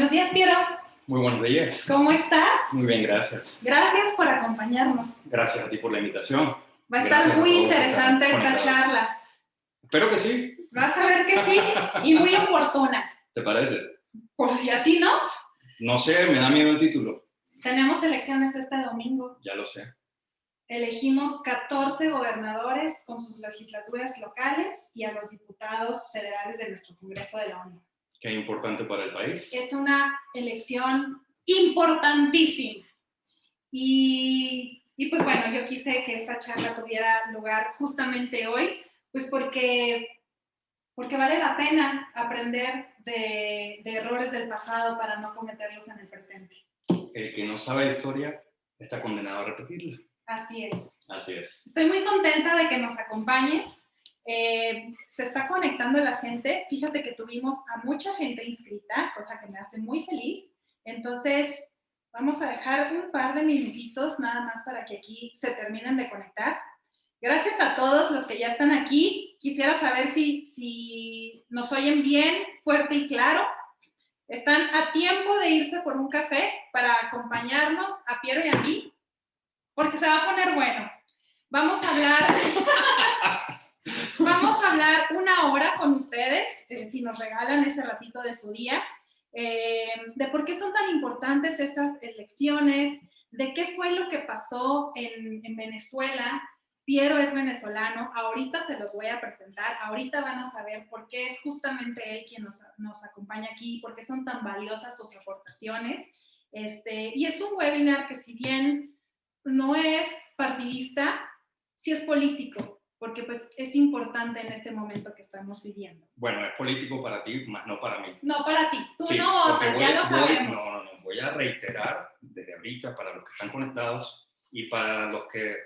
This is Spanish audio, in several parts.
Buenos días, Piero. Muy buenos días. ¿Cómo estás? Muy bien, gracias. Gracias por acompañarnos. Gracias a ti por la invitación. Va a estar muy interesante esta charla. Espero que sí. Vas a ver que sí, y muy oportuna. ¿Te parece? Pues, ¿y a ti no? No sé, me da miedo el título. Tenemos elecciones este domingo. Ya lo sé. Elegimos 14 gobernadores con sus legislaturas locales y a los diputados federales de nuestro Congreso de la Unión. Qué importante para el país. Es una elección importantísima. Y pues bueno, yo quise que esta charla tuviera lugar justamente hoy, pues porque vale la pena aprender de errores del pasado para no cometerlos en el presente. El que no sabe la historia está condenado a repetirla. Así es. Así es. Estoy muy contenta de que nos acompañes. Se está conectando la gente. Fíjate que tuvimos a mucha gente inscrita, cosa que me hace muy feliz. Entonces, vamos a dejar un par de minutitos nada más para que aquí se terminen de conectar. Gracias a todos los que ya están aquí. Quisiera saber si nos oyen bien, fuerte y claro. Están a tiempo de irse por un café para acompañarnos a Piero y a mí, porque se va a poner bueno. Vamos a hablar una hora con ustedes, si nos regalan ese ratito de su día, de por qué son tan importantes estas elecciones, de qué fue lo que pasó en Venezuela. Piero es venezolano, ahorita se los voy a presentar, ahorita van a saber por qué es justamente él quien nos acompaña aquí, por qué son tan valiosas sus aportaciones. Y es un webinar que, si bien no es partidista, sí es político, porque pues es importante en este momento que estamos viviendo. Bueno, es político para ti, más no para mí. No para ti, tú sí, no votas, ya lo sabemos. No, voy a reiterar desde ahorita para los que están conectados y para los que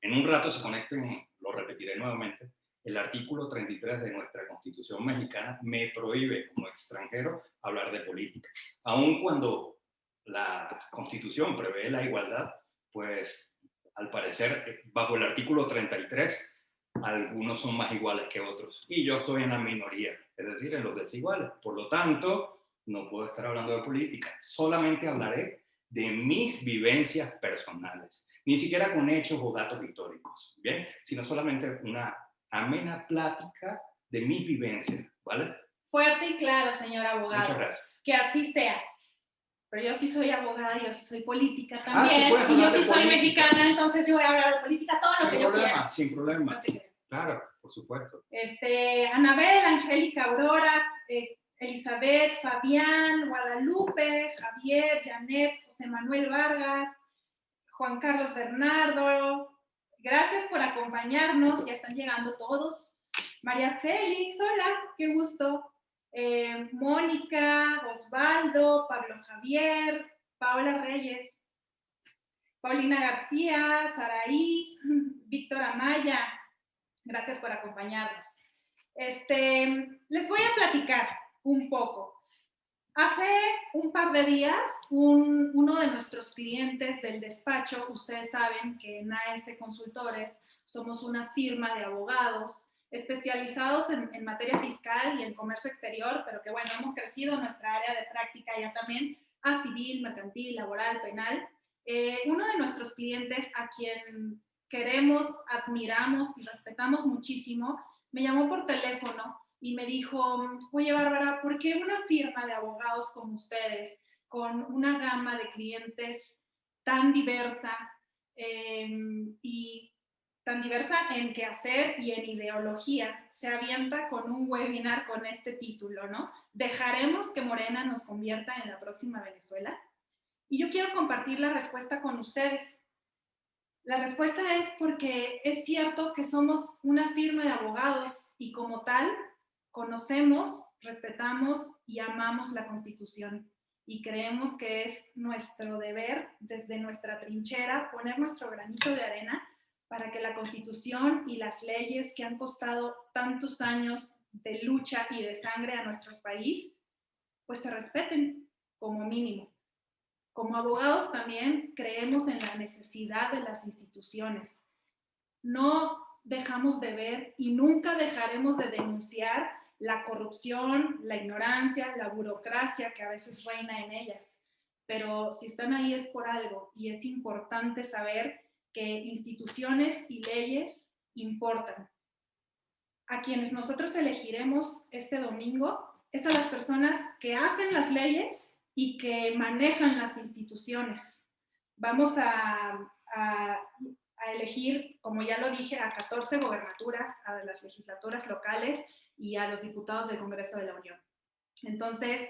en un rato se conecten, lo repetiré nuevamente. El artículo 33 de nuestra Constitución mexicana me prohíbe como extranjero hablar de política. Aun cuando la Constitución prevé la igualdad, pues al parecer bajo el artículo 33 algunos son más iguales que otros y yo estoy en la minoría, es decir, en los desiguales. Por lo tanto, no puedo estar hablando de política, solamente hablaré de mis vivencias personales, ni siquiera con hechos o datos históricos, ¿bien? Sino solamente una amena plática de mis vivencias, ¿vale? Fuerte y claro, señor abogado. Muchas gracias. Que así sea. Pero yo sí soy abogada, yo sí soy política también, y yo sí soy mexicana, entonces yo voy a hablar de política todo lo que yo quiera. Sin problema, no te creas. Claro, por supuesto. Anabel, Angélica, Aurora, Elizabeth, Fabián, Guadalupe, Javier, Janet, José Manuel Vargas, Juan Carlos Bernardo, gracias por acompañarnos, ya están llegando todos. María Félix, hola, qué gusto. Mónica, Osvaldo, Pablo Javier, Paola Reyes, Paulina García, Saraí, Víctor Amaya, gracias por acompañarnos. Les voy a platicar un poco. Hace un par de días, uno de nuestros clientes del despacho, ustedes saben que en AS Consultores somos una firma de abogados especializados en materia fiscal y en comercio exterior, pero que bueno, hemos crecido nuestra área de práctica ya también a civil, mercantil, laboral, penal. Uno de nuestros clientes, a quien queremos, admiramos y respetamos muchísimo, me llamó por teléfono y me dijo: oye, Bárbara, ¿por qué una firma de abogados como ustedes, con una gama de clientes tan diversa y tan diversa en quehacer y en ideología, se avienta con un webinar con este título, ¿no? ¿Dejaremos que Morena nos convierta en la próxima Venezuela? Y yo quiero compartir la respuesta con ustedes. La respuesta es porque es cierto que somos una firma de abogados y como tal conocemos, respetamos y amamos la Constitución y creemos que es nuestro deber desde nuestra trinchera poner nuestro granito de arena para que la Constitución y las leyes que han costado tantos años de lucha y de sangre a nuestro país, pues se respeten como mínimo. Como abogados también creemos en la necesidad de las instituciones. No dejamos de ver y nunca dejaremos de denunciar la corrupción, la ignorancia, la burocracia que a veces reina en ellas. Pero si están ahí es por algo y es importante saber que instituciones y leyes importan. A quienes nosotros elegiremos este domingo es a las personas que hacen las leyes y que manejan las instituciones. Vamos a elegir, como ya lo dije, a 14 gobernaturas, a las legislaturas locales y a los diputados del Congreso de la Unión. Entonces,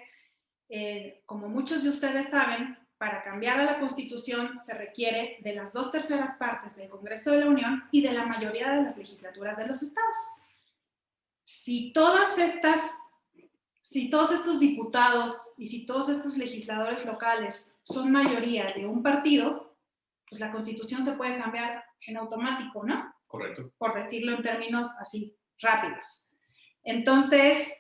como muchos de ustedes saben, para cambiar a la Constitución se requiere de las 2/3 partes del Congreso de la Unión y de la mayoría de las legislaturas de los estados. Si todos estos diputados y si todos estos legisladores locales son mayoría de un partido, pues la Constitución se puede cambiar en automático, ¿no? Correcto. Por decirlo en términos así rápidos. Entonces,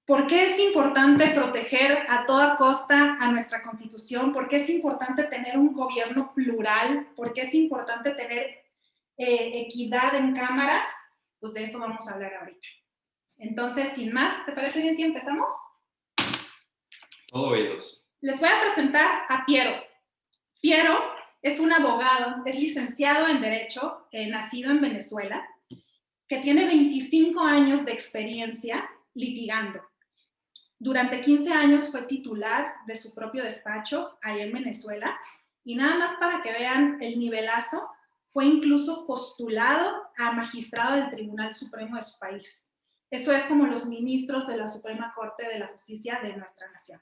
¿por qué es importante proteger a toda costa a nuestra Constitución? ¿Por qué es importante tener un gobierno plural? ¿Por qué es importante tener equidad en cámaras? Pues de eso vamos a hablar ahorita. Entonces, sin más, ¿te parece bien si empezamos? Todo oídos. Les voy a presentar a Piero. Piero es un abogado, es licenciado en Derecho, nacido en Venezuela, que tiene 25 años de experiencia litigando. Durante 15 años fue titular de su propio despacho ahí en Venezuela y nada más para que vean el nivelazo, fue incluso postulado a magistrado del Tribunal Supremo de su país. Eso es como los ministros de la Suprema Corte de la Justicia de nuestra nación.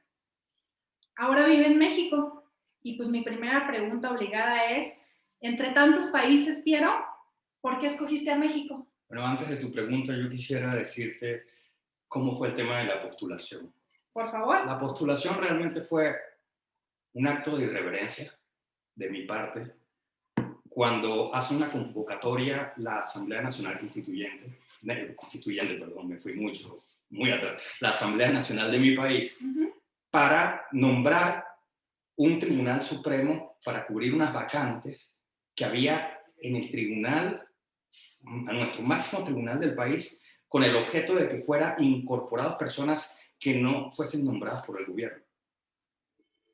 Ahora vive en México y pues mi primera pregunta obligada es, entre tantos países, Piero, ¿por qué escogiste a México? Bueno, antes de tu pregunta yo quisiera decirte cómo fue el tema de la postulación. Por favor. La postulación realmente fue un acto de irreverencia de mi parte cuando hace una convocatoria la Asamblea Nacional Constituyente, me fui muy atrás, la Asamblea Nacional de mi país, para nombrar un Tribunal Supremo para cubrir unas vacantes que había en el tribunal, a nuestro máximo tribunal del país, con el objeto de que fueran incorporadas personas que no fuesen nombradas por el gobierno.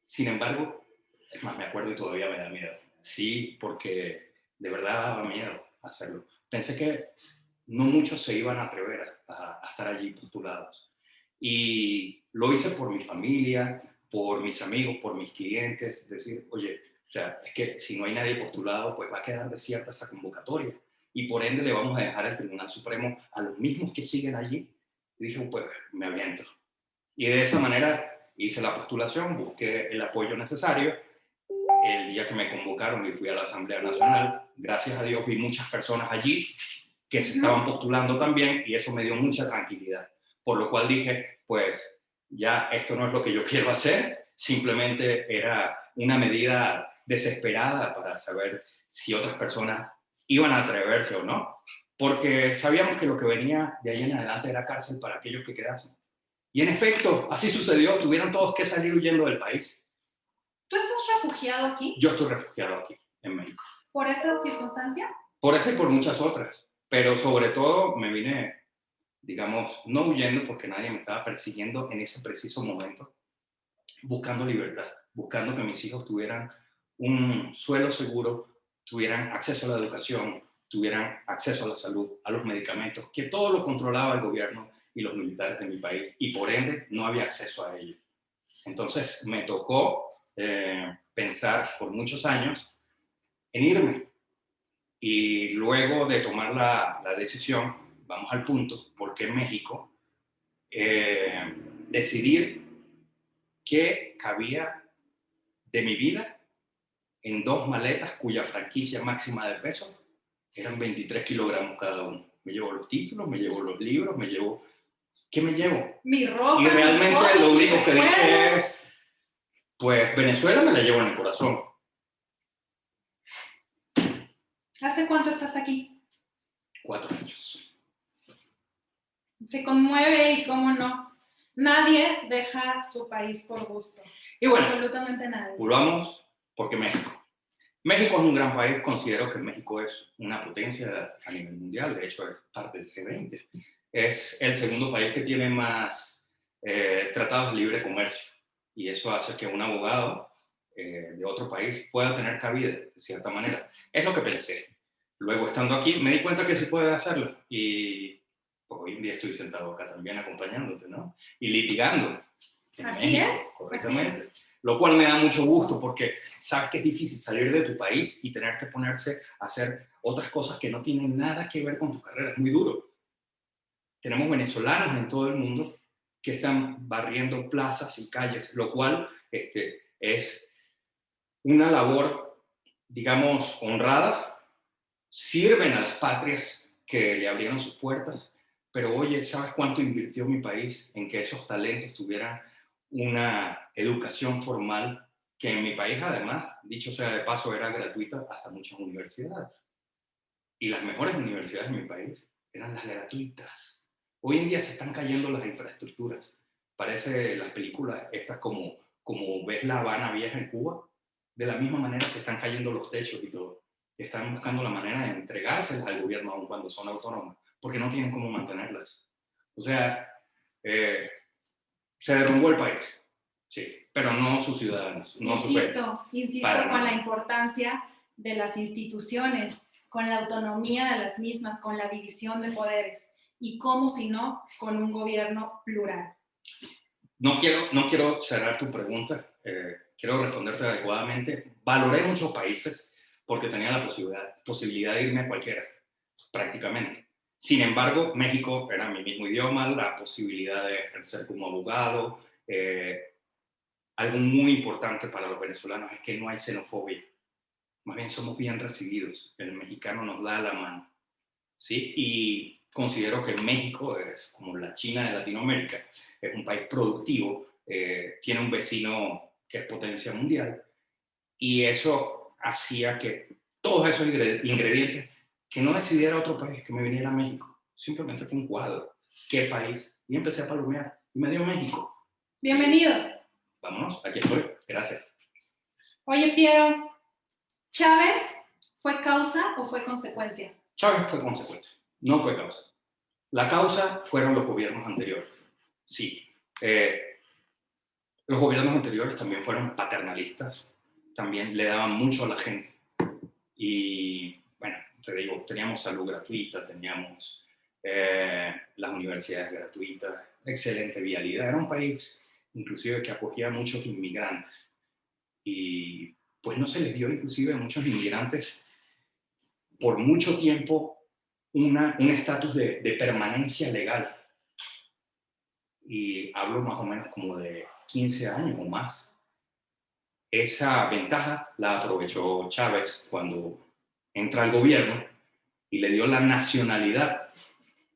Sin embargo, es más, me acuerdo y todavía me da miedo. Sí, porque de verdad daba miedo hacerlo. Pensé que no muchos se iban a atrever a estar allí postulados. Y lo hice por mi familia, por mis amigos, por mis clientes. Decir, oye, o sea, es que si no hay nadie postulado, pues va a quedar desierta esa convocatoria. Y por ende le vamos a dejar el Tribunal Supremo a los mismos que siguen allí. Y dije, pues me aviento. Y de esa manera hice la postulación, busqué el apoyo necesario. El día que me convocaron y fui a la Asamblea Nacional, gracias a Dios vi muchas personas allí que se estaban postulando también y eso me dio mucha tranquilidad. Por lo cual dije, pues ya esto no es lo que yo quiero hacer, simplemente era una medida desesperada para saber si otras personas iban a atreverse o no, porque sabíamos que lo que venía de ahí en adelante era cárcel para aquellos que quedasen. Y en efecto, así sucedió, tuvieron todos que salir huyendo del país. ¿Tú estás refugiado aquí? Yo estoy refugiado aquí, en México. ¿Por esa circunstancia? Por esa y por muchas otras, pero sobre todo me vine, digamos, no huyendo porque nadie me estaba persiguiendo en ese preciso momento, buscando libertad, buscando que mis hijos tuvieran un suelo seguro, tuvieran acceso a la educación, tuvieran acceso a la salud, a los medicamentos, que todo lo controlaba el gobierno y los militares de mi país, y por ende no había acceso a ello. Entonces me tocó pensar por muchos años en irme. Y luego de tomar la decisión, vamos al punto, ¿por qué México? Decidir qué cabía de mi vida en 2 maletas cuya franquicia máxima de peso eran 23 kilogramos cada uno. Me llevo los títulos, me llevo los libros, me llevo... ¿Qué me llevo? Mi ropa, y realmente mis lo único que dije es, pues Venezuela me la llevo en el corazón. ¿Hace cuánto estás aquí? 4 años. Se conmueve y cómo no. Nadie deja su país por gusto. Y bueno, absolutamente nadie. Volvamos porque México. México es un gran país, considero que México es una potencia a nivel mundial, de hecho es parte del G20. es el segundo país que tiene más tratados de libre comercio. Y eso hace que un abogado de otro país pueda tener cabida, de cierta manera. Es lo que pensé. Luego, estando aquí, me di cuenta que sí puede hacerlo. Y pues, hoy en día estoy sentado acá también acompañándote, ¿no? Y litigando en Así México, es, así correctamente. es. Lo cual me da mucho gusto porque sabes que es difícil salir de tu país y tener que ponerse a hacer otras cosas que no tienen nada que ver con tu carrera. Es muy duro. Tenemos venezolanos en todo el mundo que están barriendo plazas y calles, lo cual es una labor, digamos, honrada. Sirven a las patrias que le abrieron sus puertas, pero oye, ¿sabes cuánto invirtió mi país en que esos talentos tuvieran una educación formal que en mi país, además, dicho sea de paso, era gratuita hasta muchas universidades? Y las mejores universidades de mi país eran las gratuitas. Hoy en día se están cayendo las infraestructuras. Parece las películas estas como ves La Habana Vieja en Cuba. De la misma manera se están cayendo los techos y todo. Están buscando la manera de entregárselas al gobierno aun cuando son autónomas, porque no tienen cómo mantenerlas. O sea, eh, se derrumbó el país, sí, pero no sus ciudadanos, no su fe. Insisto con la importancia de las instituciones, con la autonomía de las mismas, con la división de poderes y cómo si no, con un gobierno plural. No quiero cerrar tu pregunta, quiero responderte adecuadamente. Valoré muchos países porque tenía la posibilidad de irme a cualquiera, prácticamente. Sin embargo, México era mi mismo idioma, la posibilidad de ejercer como abogado. Algo muy importante para los venezolanos es que no hay xenofobia. Más bien somos bien recibidos. El mexicano nos da la mano, ¿sí? Y considero que México es como la China de Latinoamérica, es un país productivo, tiene un vecino que es potencia mundial, y eso hacía que todos esos ingredientes, que no decidiera otro país, que me viniera a México, simplemente fue un cuadro. ¿Qué país? Y empecé a palomear, y me dio México. Bienvenido. Vámonos, aquí estoy, gracias. Oye, Piero, ¿Chávez fue causa o fue consecuencia? Chávez fue consecuencia, no fue causa. La causa fueron los gobiernos anteriores. Sí, los gobiernos anteriores también fueron paternalistas, también le daban mucho a la gente. Y bueno, te digo, teníamos salud gratuita, teníamos las universidades gratuitas, excelente vialidad. Era un país inclusive que acogía a muchos inmigrantes. Y pues no se les dio inclusive a muchos inmigrantes por mucho tiempo un estatus de permanencia legal. Y hablo más o menos como de 15 años o más. Esa ventaja la aprovechó Chávez cuando entra al gobierno y le dio la nacionalidad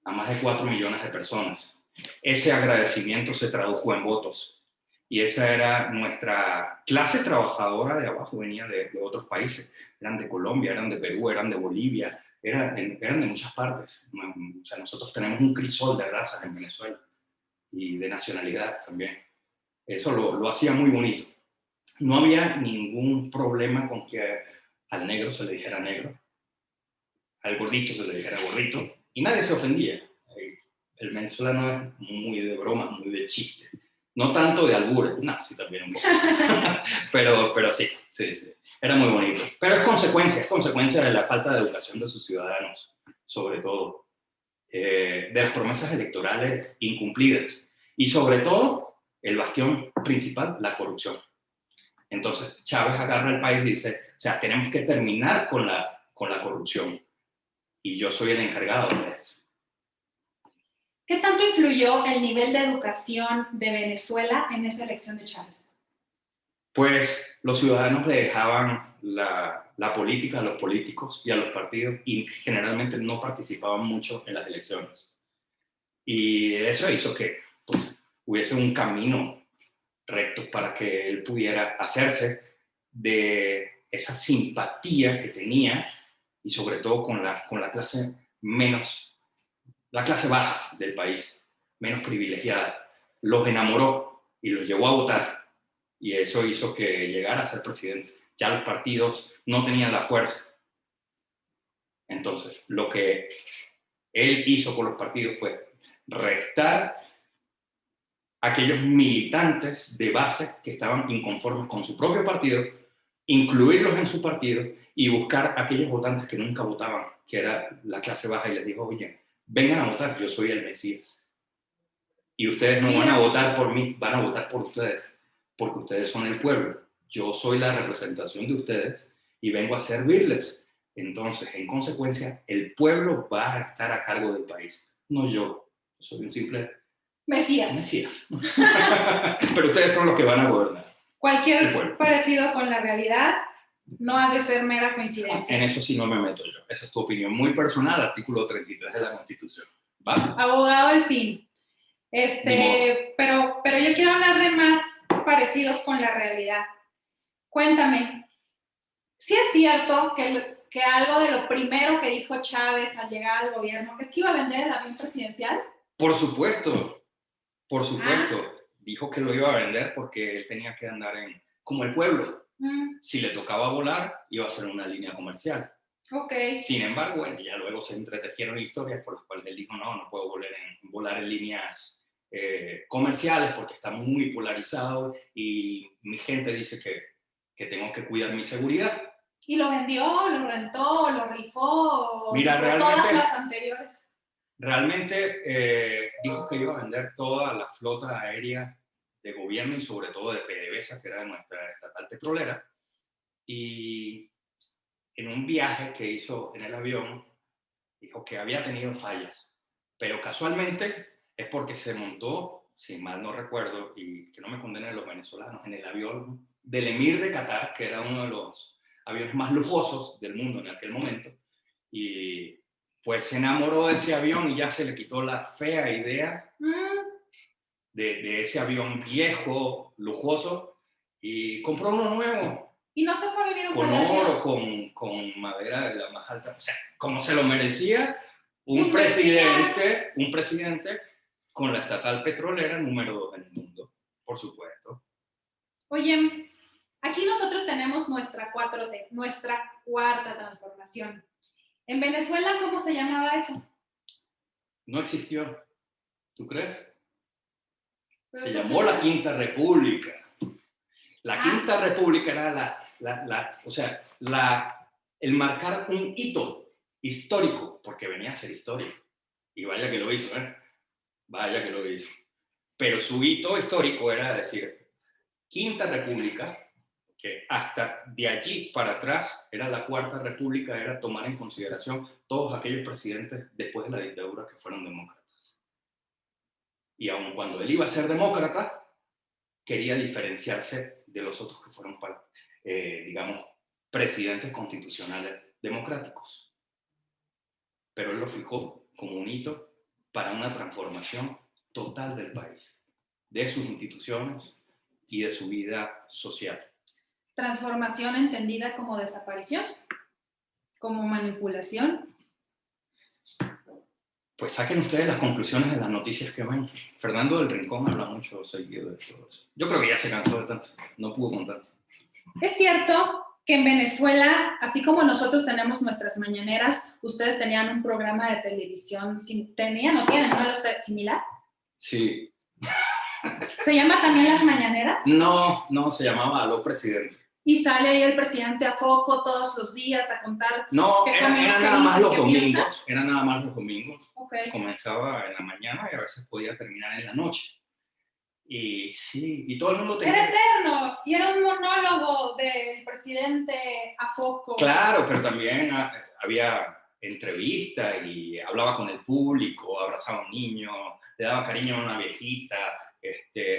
a más de 4 millones de personas. Ese agradecimiento se tradujo en votos. Y esa era nuestra clase trabajadora de abajo, venía de otros países. Eran de Colombia, eran de Perú, eran de Bolivia, eran de muchas partes. O sea, nosotros tenemos un crisol de razas en Venezuela y de nacionalidades también. Eso lo hacía muy bonito. No había ningún problema con que al negro se le dijera negro, al gordito se le dijera gordito, y nadie se ofendía. El venezolano es muy de bromas, muy de chiste. No tanto de albures, no, sí también un poco. pero sí. Era muy bonito. Pero es consecuencia de la falta de educación de sus ciudadanos, sobre todo. De las promesas electorales incumplidas. Y sobre todo, el bastión principal, la corrupción. Entonces, Chávez agarra el país y dice, o sea, tenemos que terminar con la corrupción. Y yo soy el encargado de esto. ¿Qué tanto influyó el nivel de educación de Venezuela en esa elección de Chávez? Pues los ciudadanos le dejaban la política a los políticos y a los partidos y generalmente no participaban mucho en las elecciones. Y eso hizo que pues, hubiese un camino recto para que él pudiera hacerse de esa simpatía que tenía y sobre todo con la clase la clase baja del país, menos privilegiada. Los enamoró y los llevó a votar y eso hizo que llegara a ser presidente. Ya los partidos no tenían la fuerza. Entonces, lo que él hizo con los partidos fue restar a aquellos militantes de base que estaban inconformes con su propio partido, incluirlos en su partido y buscar a aquellos votantes que nunca votaban, que era la clase baja, y les dijo, oye, vengan a votar, yo soy el Mesías. Y ustedes no van a votar por mí, van a votar por ustedes, porque ustedes son el pueblo. Yo soy la representación de ustedes y vengo a servirles. Entonces, en consecuencia, el pueblo va a estar a cargo del país, no yo. Soy un simple Mesías. Pero ustedes son los que van a gobernar. Cualquier parecido con la realidad no ha de ser mera coincidencia. En eso sí no me meto yo. Esa es tu opinión muy personal, artículo 33 de la Constitución. ¿Va? Abogado al fin. Pero yo quiero hablar de más parecidos con la realidad. Cuéntame, ¿sí es cierto que algo de lo primero que dijo Chávez al llegar al gobierno es que iba a vender el avión presidencial? Por supuesto. Dijo que lo iba a vender porque él tenía que andar como el pueblo. Si le tocaba volar, iba a ser una línea comercial. Okay. Sin embargo, bueno, ya luego se entretejieron historias por las cuales él dijo, no puedo volar en líneas comerciales porque está muy polarizado y mi gente dice que tengo que cuidar mi seguridad. ¿Y lo vendió, lo rentó, lo rifó? Mira, todas las anteriores. Realmente dijo que iba a vender toda la flota aérea de gobierno y sobre todo de PDVSA, que era nuestra estatal petrolera. Y en un viaje que hizo en el avión, dijo que había tenido fallas, pero casualmente es porque se montó, si mal no recuerdo, y que no me condenen los venezolanos, en el avión del Emir de Qatar, que era uno de los aviones más lujosos del mundo en aquel momento, y pues se enamoró de ese avión y ya se le quitó la fea idea de ese avión viejo, lujoso, y compró uno nuevo. ¿Y no se fue a vivir un con oro, con madera de la más alta, o sea, como se lo merecía un presidente con la estatal petrolera número 2 en el mundo, por supuesto. Oye, aquí nosotros tenemos nuestra 4T, nuestra cuarta transformación. ¿En Venezuela cómo se llamaba eso? No existió. ¿Tú crees? Se llamó la Quinta República. La Quinta República era el marcar un hito histórico, porque venía a ser historia. Y vaya que lo hizo, ¿eh? Vaya que lo hizo. Pero su hito histórico era decir, Quinta República, que hasta de allí para atrás era la Cuarta República, era tomar en consideración todos aquellos presidentes después de la dictadura que fueron demócratas. Y aun cuando él iba a ser demócrata, quería diferenciarse de los otros que fueron, digamos, presidentes constitucionales democráticos. Pero él lo fijó como un hito para una transformación total del país, de sus instituciones y de su vida social. ¿Transformación entendida como desaparición? ¿Como manipulación? Pues saquen ustedes las conclusiones de las noticias que ven. Fernando del Rincón habla mucho seguido de todo eso. Yo creo que ya se cansó de tanto, no pudo con tanto. Es cierto que en Venezuela, así como nosotros tenemos nuestras mañaneras, ustedes tenían un programa de televisión, tenían o tienen, no lo sé, similar. Sí. ¿Se llama también Las Mañaneras? No, se llamaba Aló Presidente. Y sale ahí el presidente a foco todos los días a contar. No, era nada más los domingos. Era nada más los domingos. Okay. Comenzaba en la mañana y a veces podía terminar en la noche. Y sí, y todo el mundo tenía... Era eterno, y era un monólogo del presidente a foco. Claro, pero también había entrevistas y hablaba con el público, abrazaba a un niño, le daba cariño a una viejita,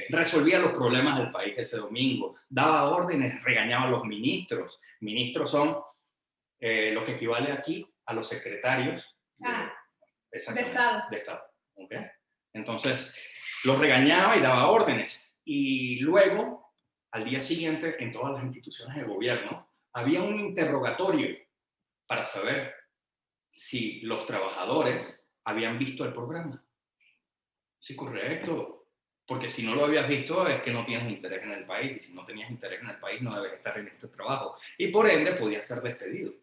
resolvía los problemas del país ese domingo, daba órdenes, regañaba a los ministros. Ministros son lo que equivale aquí a los secretarios de Estado. De Estado. ¿Okay? Entonces, los regañaba y daba órdenes. Y luego, al día siguiente, en todas las instituciones de gobierno, había un interrogatorio para saber si los trabajadores habían visto el programa. Sí, correcto. Porque si no lo habías visto es que no tienes interés en el país. Y si no tenías interés en el país no debes estar en este trabajo. Y por ende podías ser despedido.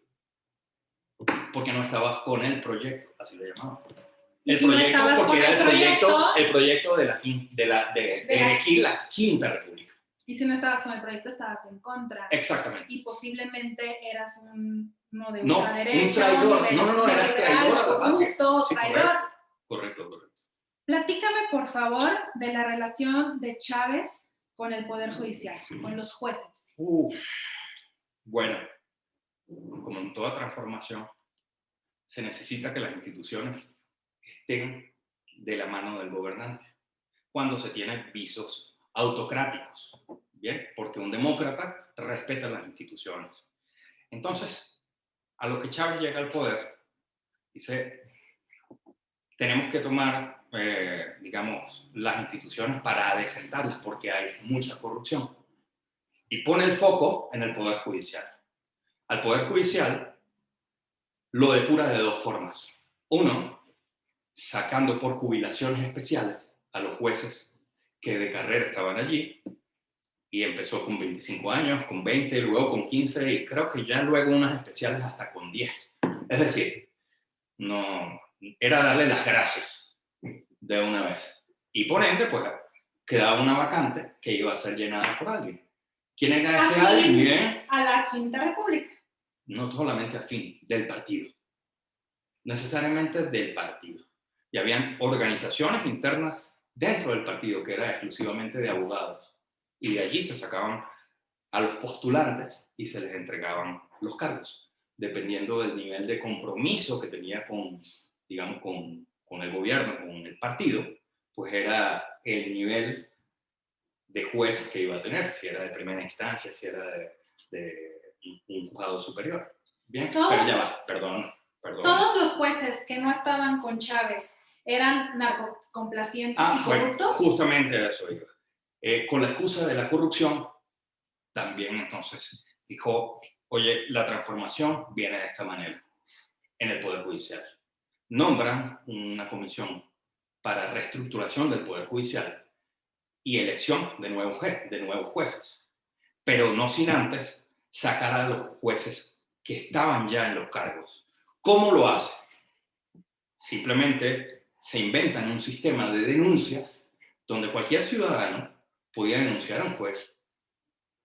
Porque no estabas con el proyecto, así lo llamaban. El si no proyecto, estabas porque con era el el proyecto de elegir la Quinta República. Y si no estabas con el proyecto, estabas en contra. Exactamente. Y posiblemente eras uno de No, ultraderecha, un traidor. No, eras traidor a la patria. corrupto, Sí, traidor. Correcto. Platícame, por favor, de la relación de Chávez con el Poder Judicial, con los jueces. Bueno, como en toda transformación, se necesita que las instituciones estén de la mano del gobernante cuando se tienen visos autocráticos, ¿bien? Porque un demócrata respeta las instituciones. Entonces, a lo que Chávez llega al poder, dice, tenemos que tomar, digamos, las instituciones para adecentarlas porque hay mucha corrupción. Y pone el foco en el Poder Judicial. Al Poder Judicial lo depura de dos formas. Uno, sacando por jubilaciones especiales a los jueces que de carrera estaban allí, y empezó con 25 años, con 20, luego con 15, y creo que ya luego unas especiales hasta con 10. Es decir, no, era darle las gracias de una vez. Y por ende, pues, quedaba una vacante que iba a ser llenada por alguien. ¿Quién era ese alguien? A la Quinta República. No solamente afín, del partido. Necesariamente del partido. Y habían organizaciones internas dentro del partido que era exclusivamente de abogados. Y de allí se sacaban a los postulantes y se les entregaban los cargos, dependiendo del nivel de compromiso que tenía con, digamos, con el gobierno, con el partido, pues era el nivel de juez que iba a tener, si era de primera instancia, si era de un juzgado superior. Bien, pero ya va, perdón. Todos los jueces que no estaban con Chávez eran narcocomplacientes y corruptos. Bueno, justamente a eso iba. Con la excusa de la corrupción, también entonces dijo, oye, la transformación viene de esta manera en el Poder Judicial. Nombran una comisión para reestructuración del Poder Judicial y elección de nuevos jueces, pero no sin antes sacar a los jueces que estaban ya en los cargos. ¿Cómo lo hace? Simplemente se inventan un sistema de denuncias donde cualquier ciudadano podía denunciar a un juez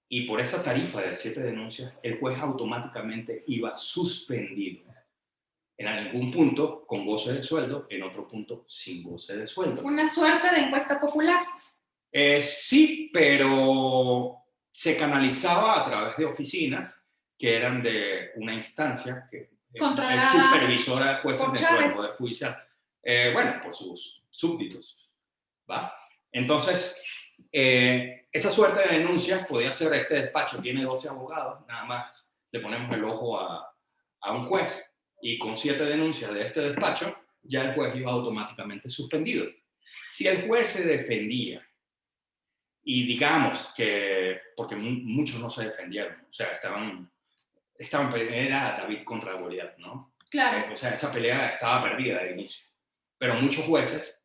y por esa tarifa de 7 denuncias, el juez automáticamente iba suspendido. En algún punto con goce de sueldo, en otro punto sin goce de sueldo. Una suerte de encuesta popular. Sí, pero se canalizaba a través de oficinas que eran de una instancia que es supervisora de jueces dentro del Poder Judicial. Bueno, por sus súbditos. ¿Va? Entonces, esa suerte de denuncias podía ser este despacho, tiene 12 abogados, nada más le ponemos el ojo a un juez y con 7 denuncias de este despacho, ya el juez iba automáticamente suspendido. Si el juez se defendía, y digamos que, porque muchos no se defendieron, o sea, era David contra Goliat, ¿no? Claro. O sea, esa pelea estaba perdida de inicio. Pero muchos jueces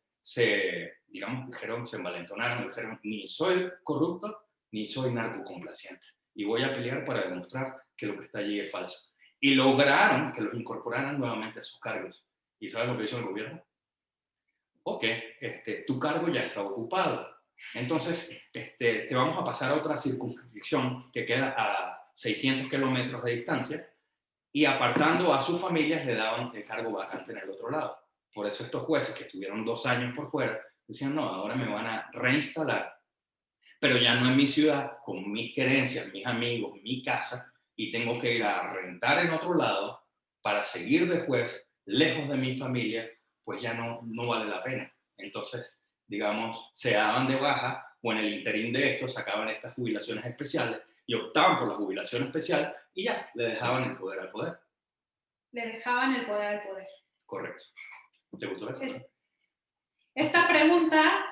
dijeron, se envalentonaron, dijeron, ni soy corrupto, ni soy narcocomplaciente. Y voy a pelear para demostrar que lo que está allí es falso. Y lograron que los incorporaran nuevamente a sus cargos. ¿Y sabes lo que hizo el gobierno? Ok, tu cargo ya está ocupado. Entonces, te vamos a pasar a otra circunscripción que queda a 600 kilómetros de distancia y apartando a sus familias le daban el cargo vacante en el otro lado. Por eso estos jueces que estuvieron 2 años por fuera decían, no, ahora me van a reinstalar, pero ya no en mi ciudad, con mis querencias, mis amigos, mi casa, y tengo que ir a rentar en otro lado para seguir de juez, lejos de mi familia, pues ya no vale la pena. Entonces, digamos, se daban de baja o en el interín de esto sacaban estas jubilaciones especiales y optaban por la jubilación especial y ya, le dejaban el poder al poder. Le dejaban el poder al poder. Correcto. ¿Te gustó eso? Esta pregunta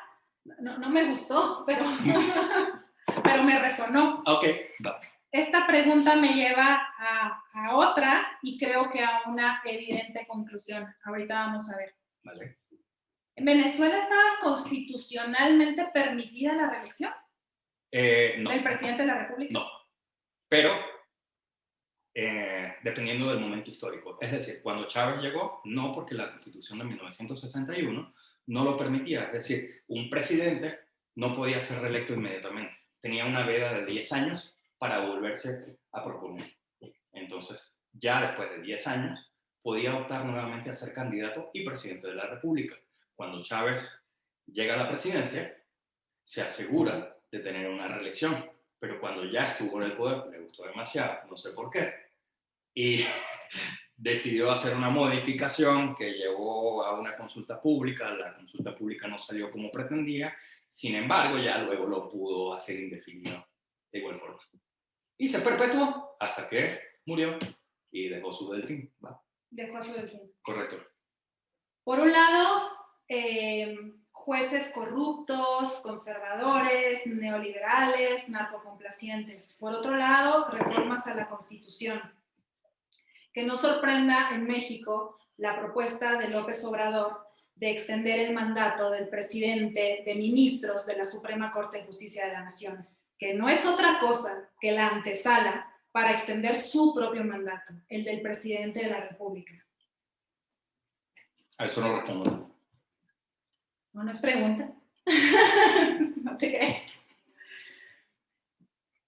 no me gustó, pero me resonó. Ok, va. Esta pregunta me lleva a otra y creo que a una evidente conclusión. Ahorita vamos a ver. Vale. ¿En Venezuela estaba constitucionalmente permitida la reelección? No. ¿Del presidente de la República? No. Pero dependiendo del momento histórico. Es decir, cuando Chávez llegó, no, porque la Constitución de 1961 no lo permitía. Es decir, un presidente no podía ser reelecto inmediatamente. Tenía una veda de 10 años para volverse a proponer. Entonces, ya después de 10 años, podía optar nuevamente a ser candidato y presidente de la República. Cuando Chávez llega a la presidencia, se asegura de tener una reelección, pero cuando ya estuvo en el poder, le gustó demasiado, no sé por qué, y decidió hacer una modificación que llevó a una consulta pública. La consulta pública no salió como pretendía, sin embargo, ya luego lo pudo hacer indefinido de igual forma. Y se perpetuó hasta que murió y dejó su delfín. ¿Va? Dejó su delfín. Correcto. Por un lado, jueces corruptos, conservadores, neoliberales, narcocomplacientes. Por otro lado, reformas a la Constitución. Que no sorprenda en México la propuesta de López Obrador de extender el mandato del presidente, de ministros de la Suprema Corte de Justicia de la Nación, que no es otra cosa que la antesala para extender su propio mandato, el del presidente de la República. A eso no respondo. No es pregunta. No te crees.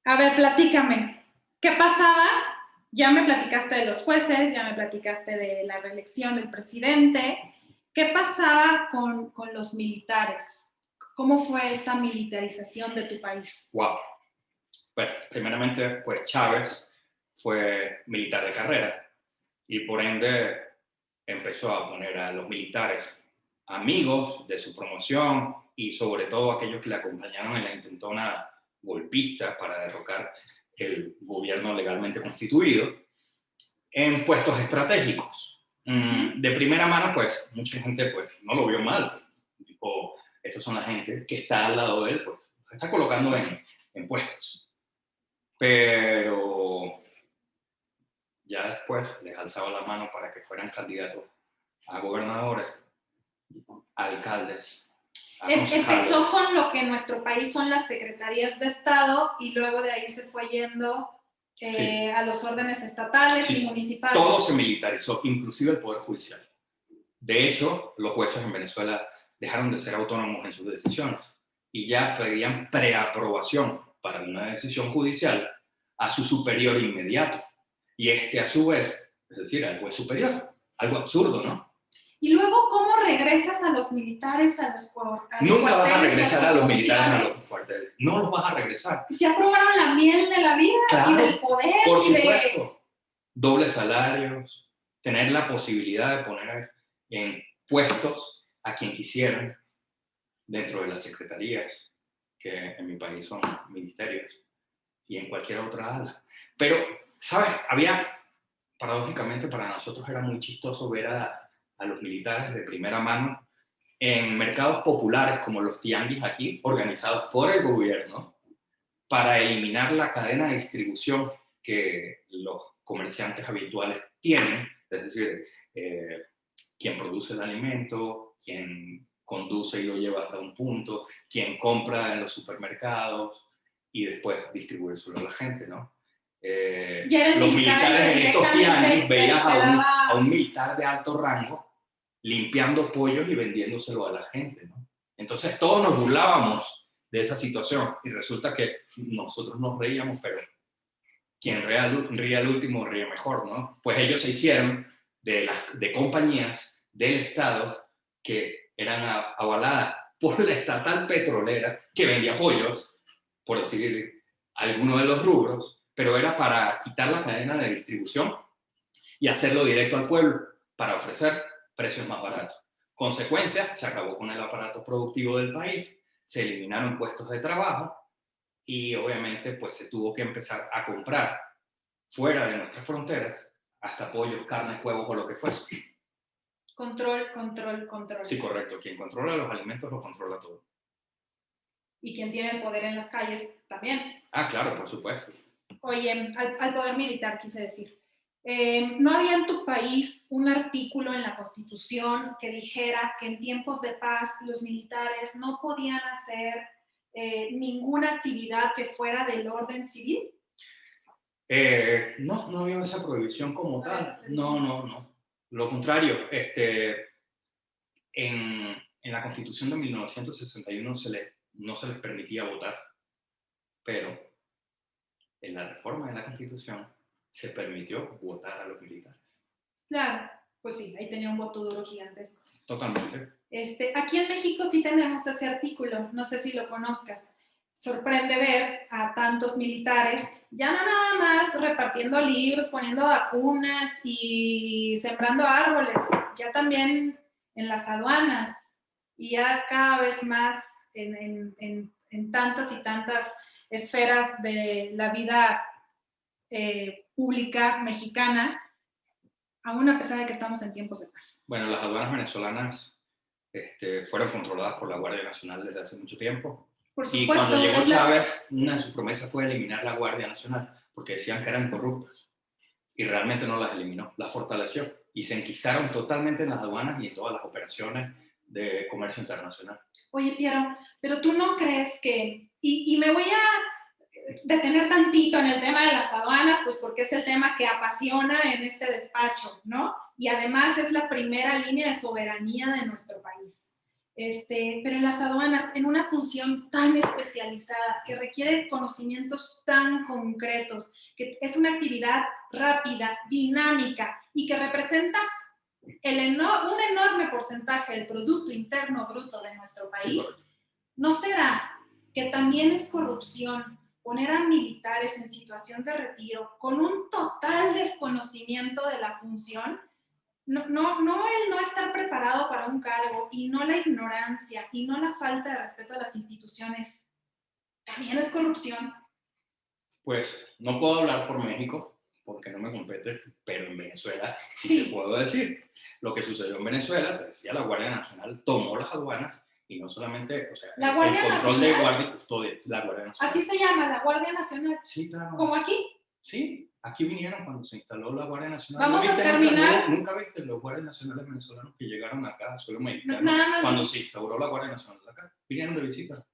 A ver, platícame. ¿Qué pasaba? Ya me platicaste de los jueces, ya me platicaste de la reelección del presidente. ¿Qué pasaba con los militares? ¿Cómo fue esta militarización de tu país? Wow. Bueno, primeramente, pues Chávez fue militar de carrera y por ende empezó a poner a los militares amigos de su promoción y sobre todo aquellos que le acompañaron en la intentona golpista para derrocar el gobierno legalmente constituido en puestos estratégicos. De primera mano, pues, mucha gente pues, no lo vio mal. Pues, tipo, estos son la gente que está al lado de él, pues, los está colocando en puestos. Pero ya después les alzaba la mano para que fueran candidatos a gobernadores, alcaldes, a concejales. Empezó con lo que en nuestro país son las secretarías de Estado y luego de ahí se fue yendo sí. A los órdenes estatales sí. Y municipales. Todo se militarizó, inclusive el Poder Judicial. De hecho, los jueces en Venezuela dejaron de ser autónomos en sus decisiones y ya pedían preaprobación para una decisión judicial a su superior inmediato. Y a su vez, es decir, al juez superior. Algo absurdo, ¿no? Y luego, ¿cómo regresas a los militares a los cuarteles? Nunca vas a regresar a los militares a los cuarteles. No los vas a regresar. Pues ya probaron la miel de la vida claro, y del poder. Por supuesto. Dobles salarios, tener la posibilidad de poner en puestos a quien quisieran dentro de las secretarías, que en mi país son ministerios, y en cualquier otra ala. Pero, ¿sabes? Paradójicamente para nosotros era muy chistoso ver a los militares de primera mano en mercados populares como los tianguis aquí, organizados por el gobierno, para eliminar la cadena de distribución que los comerciantes habituales tienen, es decir, quien produce el alimento, quien conduce y lo lleva hasta un punto, quien compra en los supermercados y después distribuye solo a la gente, ¿no? Los militares en estos tianguis veías a un militar de alto rango limpiando pollos y vendiéndoselo a la gente, ¿no? Entonces todos nos burlábamos de esa situación y resulta que nosotros nos reíamos, pero quien ríe al último ríe mejor, ¿no? Pues ellos se hicieron de compañías del Estado que eran avaladas por la estatal petrolera que vendía pollos, por decir alguno de los rubros, pero era para quitar la cadena de distribución y hacerlo directo al pueblo para ofrecer precios más baratos. Consecuencia, se acabó con el aparato productivo del país, se eliminaron puestos de trabajo y obviamente pues se tuvo que empezar a comprar fuera de nuestras fronteras hasta pollos, carne, huevos o lo que fuese. Control, control, control. Sí, correcto. Quien controla los alimentos lo controla todo. Y quien tiene el poder en las calles también. Ah, claro, por supuesto. Oye, al poder militar quise decir. ¿No había en tu país un artículo en la Constitución que dijera que en tiempos de paz los militares no podían hacer ninguna actividad que fuera del orden civil? No, no había esa prohibición como No había tal. esa No, prohibición. no, no. Lo contrario, en la Constitución de 1961 no se les permitía votar, pero en la reforma de la Constitución se permitió votar a los militares. Claro, pues sí, ahí tenía un voto duro gigantesco. Totalmente. Aquí en México sí tenemos ese artículo, no sé si lo conozcas. Sorprende ver a tantos militares, ya no nada más repartiendo libros, poniendo vacunas y sembrando árboles, ya también en las aduanas y ya cada vez más en tantas y tantas esferas de la vida pública mexicana, aún a pesar de que estamos en tiempos de paz. Bueno, las aduanas venezolanas fueron controladas por la Guardia Nacional desde hace mucho tiempo. Por Y cuando supuesto, llegó es la... Chávez, una de sus promesas fue eliminar la Guardia Nacional, porque decían que eran corruptas. Y realmente no las eliminó, las fortaleció. Y se enquistaron totalmente en las aduanas y en todas las operaciones de comercio internacional. Oye, Piero, pero tú no crees que... Y me voy a detener tantito en el tema de las aduanas, pues porque es el tema que apasiona en este despacho, ¿no? Y además es la primera línea de soberanía de nuestro país. Pero en las aduanas, en una función tan especializada, que requiere conocimientos tan concretos, que es una actividad rápida, dinámica y que representa un enorme porcentaje del Producto Interno Bruto de nuestro país, Sí, ¿no será que también es corrupción poner a militares en situación de retiro con un total desconocimiento de la función? No el no estar preparado para un cargo y no la ignorancia y no la falta de respeto a las instituciones, también es corrupción. pues no puedo hablar por México porque no me compete, pero en Venezuela sí, Sí. te puedo decir. Lo que sucedió en Venezuela, te decía, la Guardia Nacional tomó las aduanas y no solamente, o sea, La el Guardia control Nacional, de guardia y custodia, la Guardia Nacional. así se llama, la Guardia Nacional, Sí, claro. como aquí. Sí, aquí vinieron cuando se instaló la Guardia Nacional. Vamos ¿No a viste terminar. nunca viste los guardias nacionales venezolanos que llegaron acá a suelo mexicano Nada más. cuando se instauró la Guardia Nacional acá? Vinieron de visita.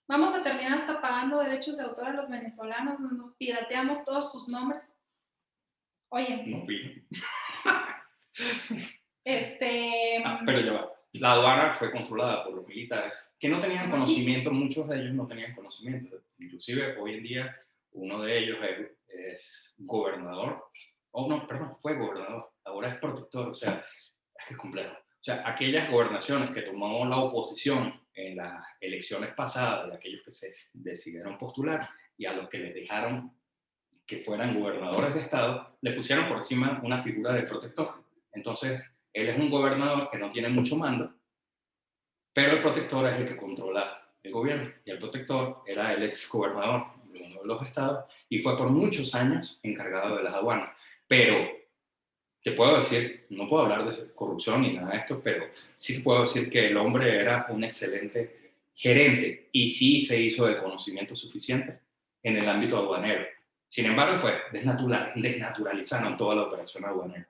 Vamos a terminar hasta pagando derechos de autor a los venezolanos, nos pirateamos todos sus nombres. Oye. No vino. Pero ya va. La aduana fue controlada por los militares, que no tenían conocimiento, muchos de ellos no tenían conocimiento. Inclusive hoy en día uno de ellos es gobernador, fue gobernador, ahora es protector, o sea, es que es complejo. O sea, aquellas gobernaciones que tomó la oposición en las elecciones pasadas, de aquellos que se decidieron postular y a los que les dejaron que fueran gobernadores de estado, le pusieron por encima una figura de protector. Entonces, él es un gobernador que no tiene mucho mando, pero el protector es el que controla el gobierno. Y el protector era el ex gobernador de uno de los estados y fue por muchos años encargado de las aduanas. Pero te puedo decir, no puedo hablar de corrupción ni nada de esto, pero sí te puedo decir que el hombre era un excelente gerente y sí se hizo de conocimiento suficiente en el ámbito aduanero. Sin embargo, pues desnaturalizaron toda la operación aduanera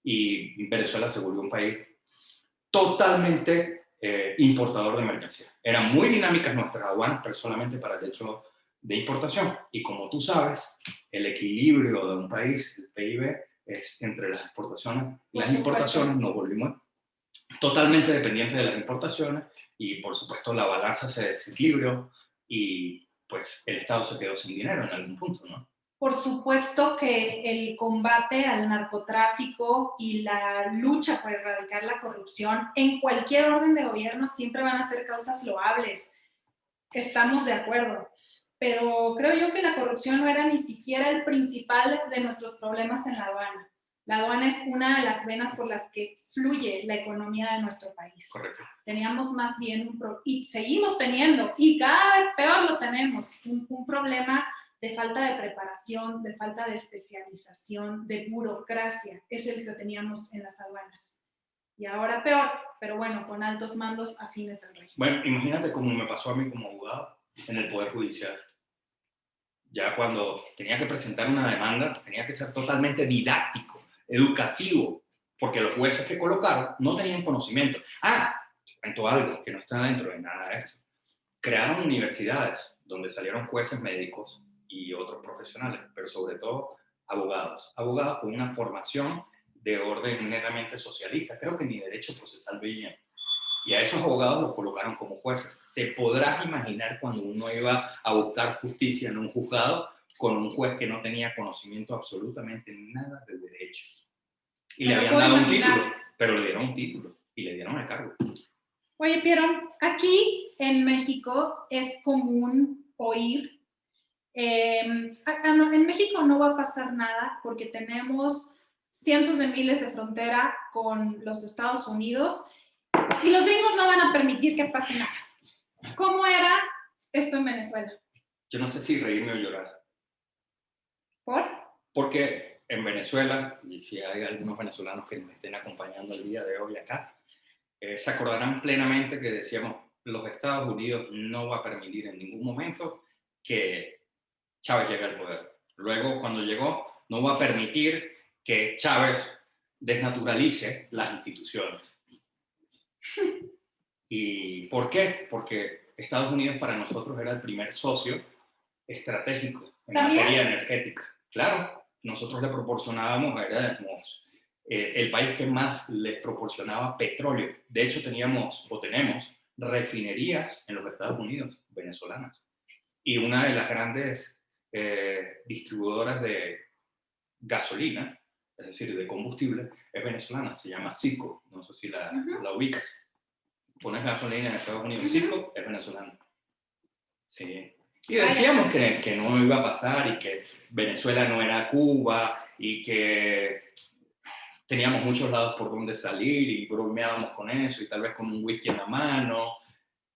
y Venezuela se volvió un país totalmente importador de mercancías. Eran muy dinámicas nuestras aduanas, pero solamente para el hecho de importación. Y como tú sabes, el equilibrio de un país, el PIB, es entre las exportaciones y las importaciones. Nos volvimos totalmente dependientes de las importaciones y, por supuesto, la balanza se desequilibró y, pues, el Estado se quedó sin dinero en algún punto, ¿no? Por supuesto que el combate al narcotráfico y la lucha por erradicar la corrupción en cualquier orden de gobierno siempre van a ser causas loables. Estamos de acuerdo. Pero creo yo que la corrupción no era ni siquiera el principal de nuestros problemas en la aduana. La aduana es una de las venas por las que fluye la economía de nuestro país. Correcto. Teníamos más bien y seguimos teniendo, y cada vez peor lo tenemos, un problema de falta de preparación, de falta de especialización, de burocracia, es el que teníamos en las aduanas. Y ahora peor, pero bueno, con altos mandos afines al régimen. Bueno, imagínate cómo me pasó a mí como abogado en el Poder Judicial. Ya cuando tenía que presentar una demanda, tenía que ser totalmente didáctico, educativo, porque los jueces que colocaron no tenían conocimiento. Te cuento algo que no está dentro de nada de esto. Crearon universidades donde salieron jueces médicos y otros profesionales, pero sobre todo abogados. Abogados con una formación de orden netamente socialista. Creo que ni derecho procesal veían. Y a esos abogados los colocaron como jueces. Te podrás imaginar cuando uno iba a buscar justicia en un juzgado con un juez que no tenía conocimiento absolutamente nada de derecho. Y le habían dado un título, pero le dieron un título y le dieron el cargo. Oye, Piero, aquí en México es común oír, en México no va a pasar nada porque tenemos cientos de miles de frontera con los Estados Unidos y los gringos no van a permitir que pase nada. ¿Cómo era esto en Venezuela? Yo no sé si reírme o llorar. ¿Por? Porque en Venezuela, y si hay algunos venezolanos que nos estén acompañando el día de hoy acá, se acordarán plenamente que decíamos, los Estados Unidos no va a permitir en ningún momento que Chávez llegue al poder. Luego, cuando llegó, no va a permitir que Chávez desnaturalice las instituciones. ¿Y por qué? Porque Estados Unidos para nosotros era el primer socio estratégico en materia energética. Claro, nosotros le proporcionábamos, éramos el país que más les proporcionaba petróleo. De hecho, teníamos o tenemos refinerías en los Estados Unidos, venezolanas. Y una de las grandes distribuidoras de gasolina, es decir, de combustible, es venezolana, se llama Citgo. No sé si la ubicas. Pones gasolina en Estados Unidos, Citgo es venezolana. Sí. Y decíamos que no iba a pasar y que Venezuela no era Cuba y que teníamos muchos lados por donde salir y bromeábamos con eso y tal vez con un whisky en la mano.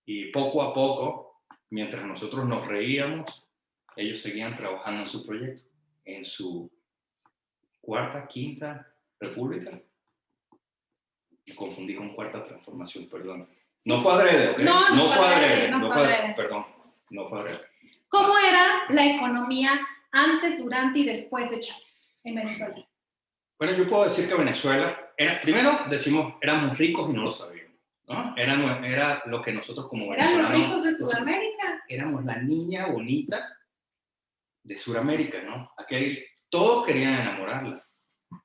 Y poco a poco, mientras nosotros nos reíamos, ellos seguían trabajando en su proyecto, en su cuarta, quinta república. Me confundí con cuarta transformación, perdón. Sí. No fue adrede, ¿ok? No fue adrede. Perdón, no fue adrede. ¿Cómo era la economía antes, durante y después de Chávez en Venezuela? Bueno, yo puedo decir que Venezuela, primero decimos, éramos ricos y no lo sabíamos, ¿no? Era lo que nosotros como venezolanos... Eran los ricos de Sudamérica. Éramos la niña bonita de Sudamérica, ¿no? Todos querían enamorarla.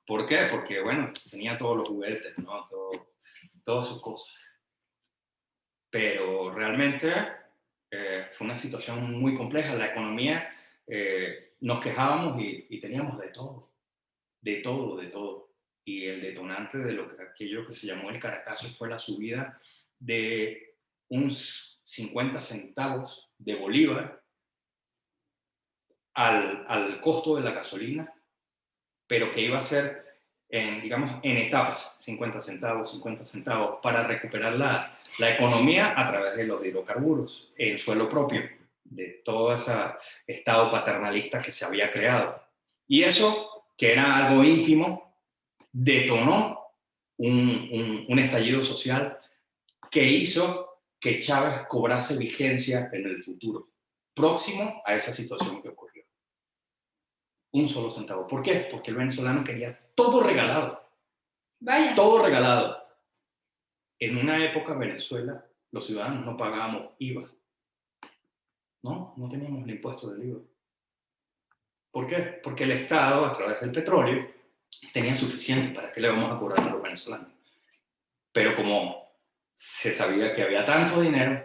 ¿Por qué? Porque, bueno, tenía todos los juguetes, ¿no? Todas sus cosas. Pero realmente fue una situación muy compleja. La economía, nos quejábamos y teníamos de todo. De todo. Y el detonante de aquello que se llamó el Caracazo fue la subida de unos 50 centavos de bolívar al costo de la gasolina, pero que iba a ser digamos, en etapas, 50 centavos, para recuperar la economía a través de los hidrocarburos en suelo propio, de todo ese estado paternalista que se había creado. Y eso, que era algo ínfimo, detonó un estallido social que hizo que Chávez cobrase vigencia en el futuro, próximo a esa situación que ocurrió. Un solo centavo. ¿Por qué? Porque el venezolano quería todo regalado. Vaya. Todo regalado. En una época en Venezuela, los ciudadanos no pagábamos IVA. No teníamos el impuesto del IVA. ¿Por qué? Porque el Estado, a través del petróleo, tenía suficiente. ¿Para qué le vamos a cobrar a los venezolanos? Pero como se sabía que había tanto dinero,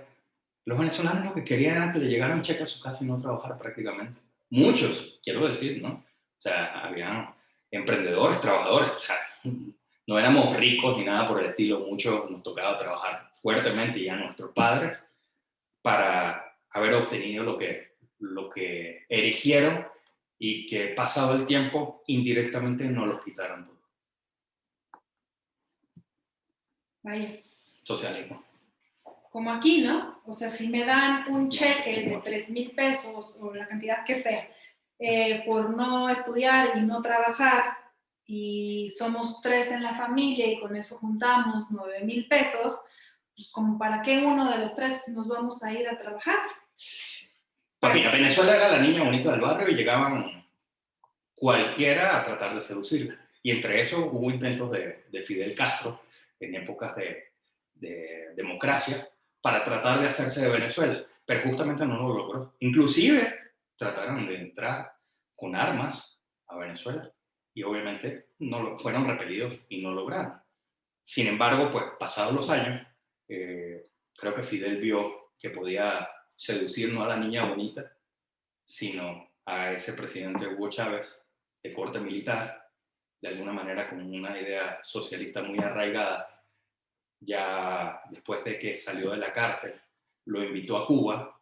los venezolanos lo que querían era que le llegara un cheque a su casa y no trabajar prácticamente. Muchos, quiero decir, ¿no? O sea, habían emprendedores, trabajadores, o sea, no éramos ricos ni nada por el estilo, muchos nos tocaba trabajar fuertemente y a nuestros padres para haber obtenido lo que erigieron y que pasado el tiempo indirectamente nos los quitaron todo. Vaya. Socialismo. Como aquí, ¿no? O sea, si me dan un cheque de 3,000 pesos o la cantidad que sea por no estudiar y no trabajar y somos 3 en la familia y con eso juntamos 9,000 pesos, pues como para qué uno de los 3 nos vamos a ir a trabajar. Papi, a Venezuela era la niña bonita del barrio y llegaban cualquiera a tratar de seducirla. Y entre eso hubo intentos de Fidel Castro en épocas de democracia para tratar de hacerse de Venezuela, pero justamente no lo logró. Inclusive trataron de entrar con armas a Venezuela y obviamente fueron repelidos y no lograron. Sin embargo, pues pasados los años, creo que Fidel vio que podía seducir no a la niña bonita, sino a ese presidente Hugo Chávez de corte militar, de alguna manera con una idea socialista muy arraigada. Ya después de que salió de la cárcel, lo invitó a Cuba.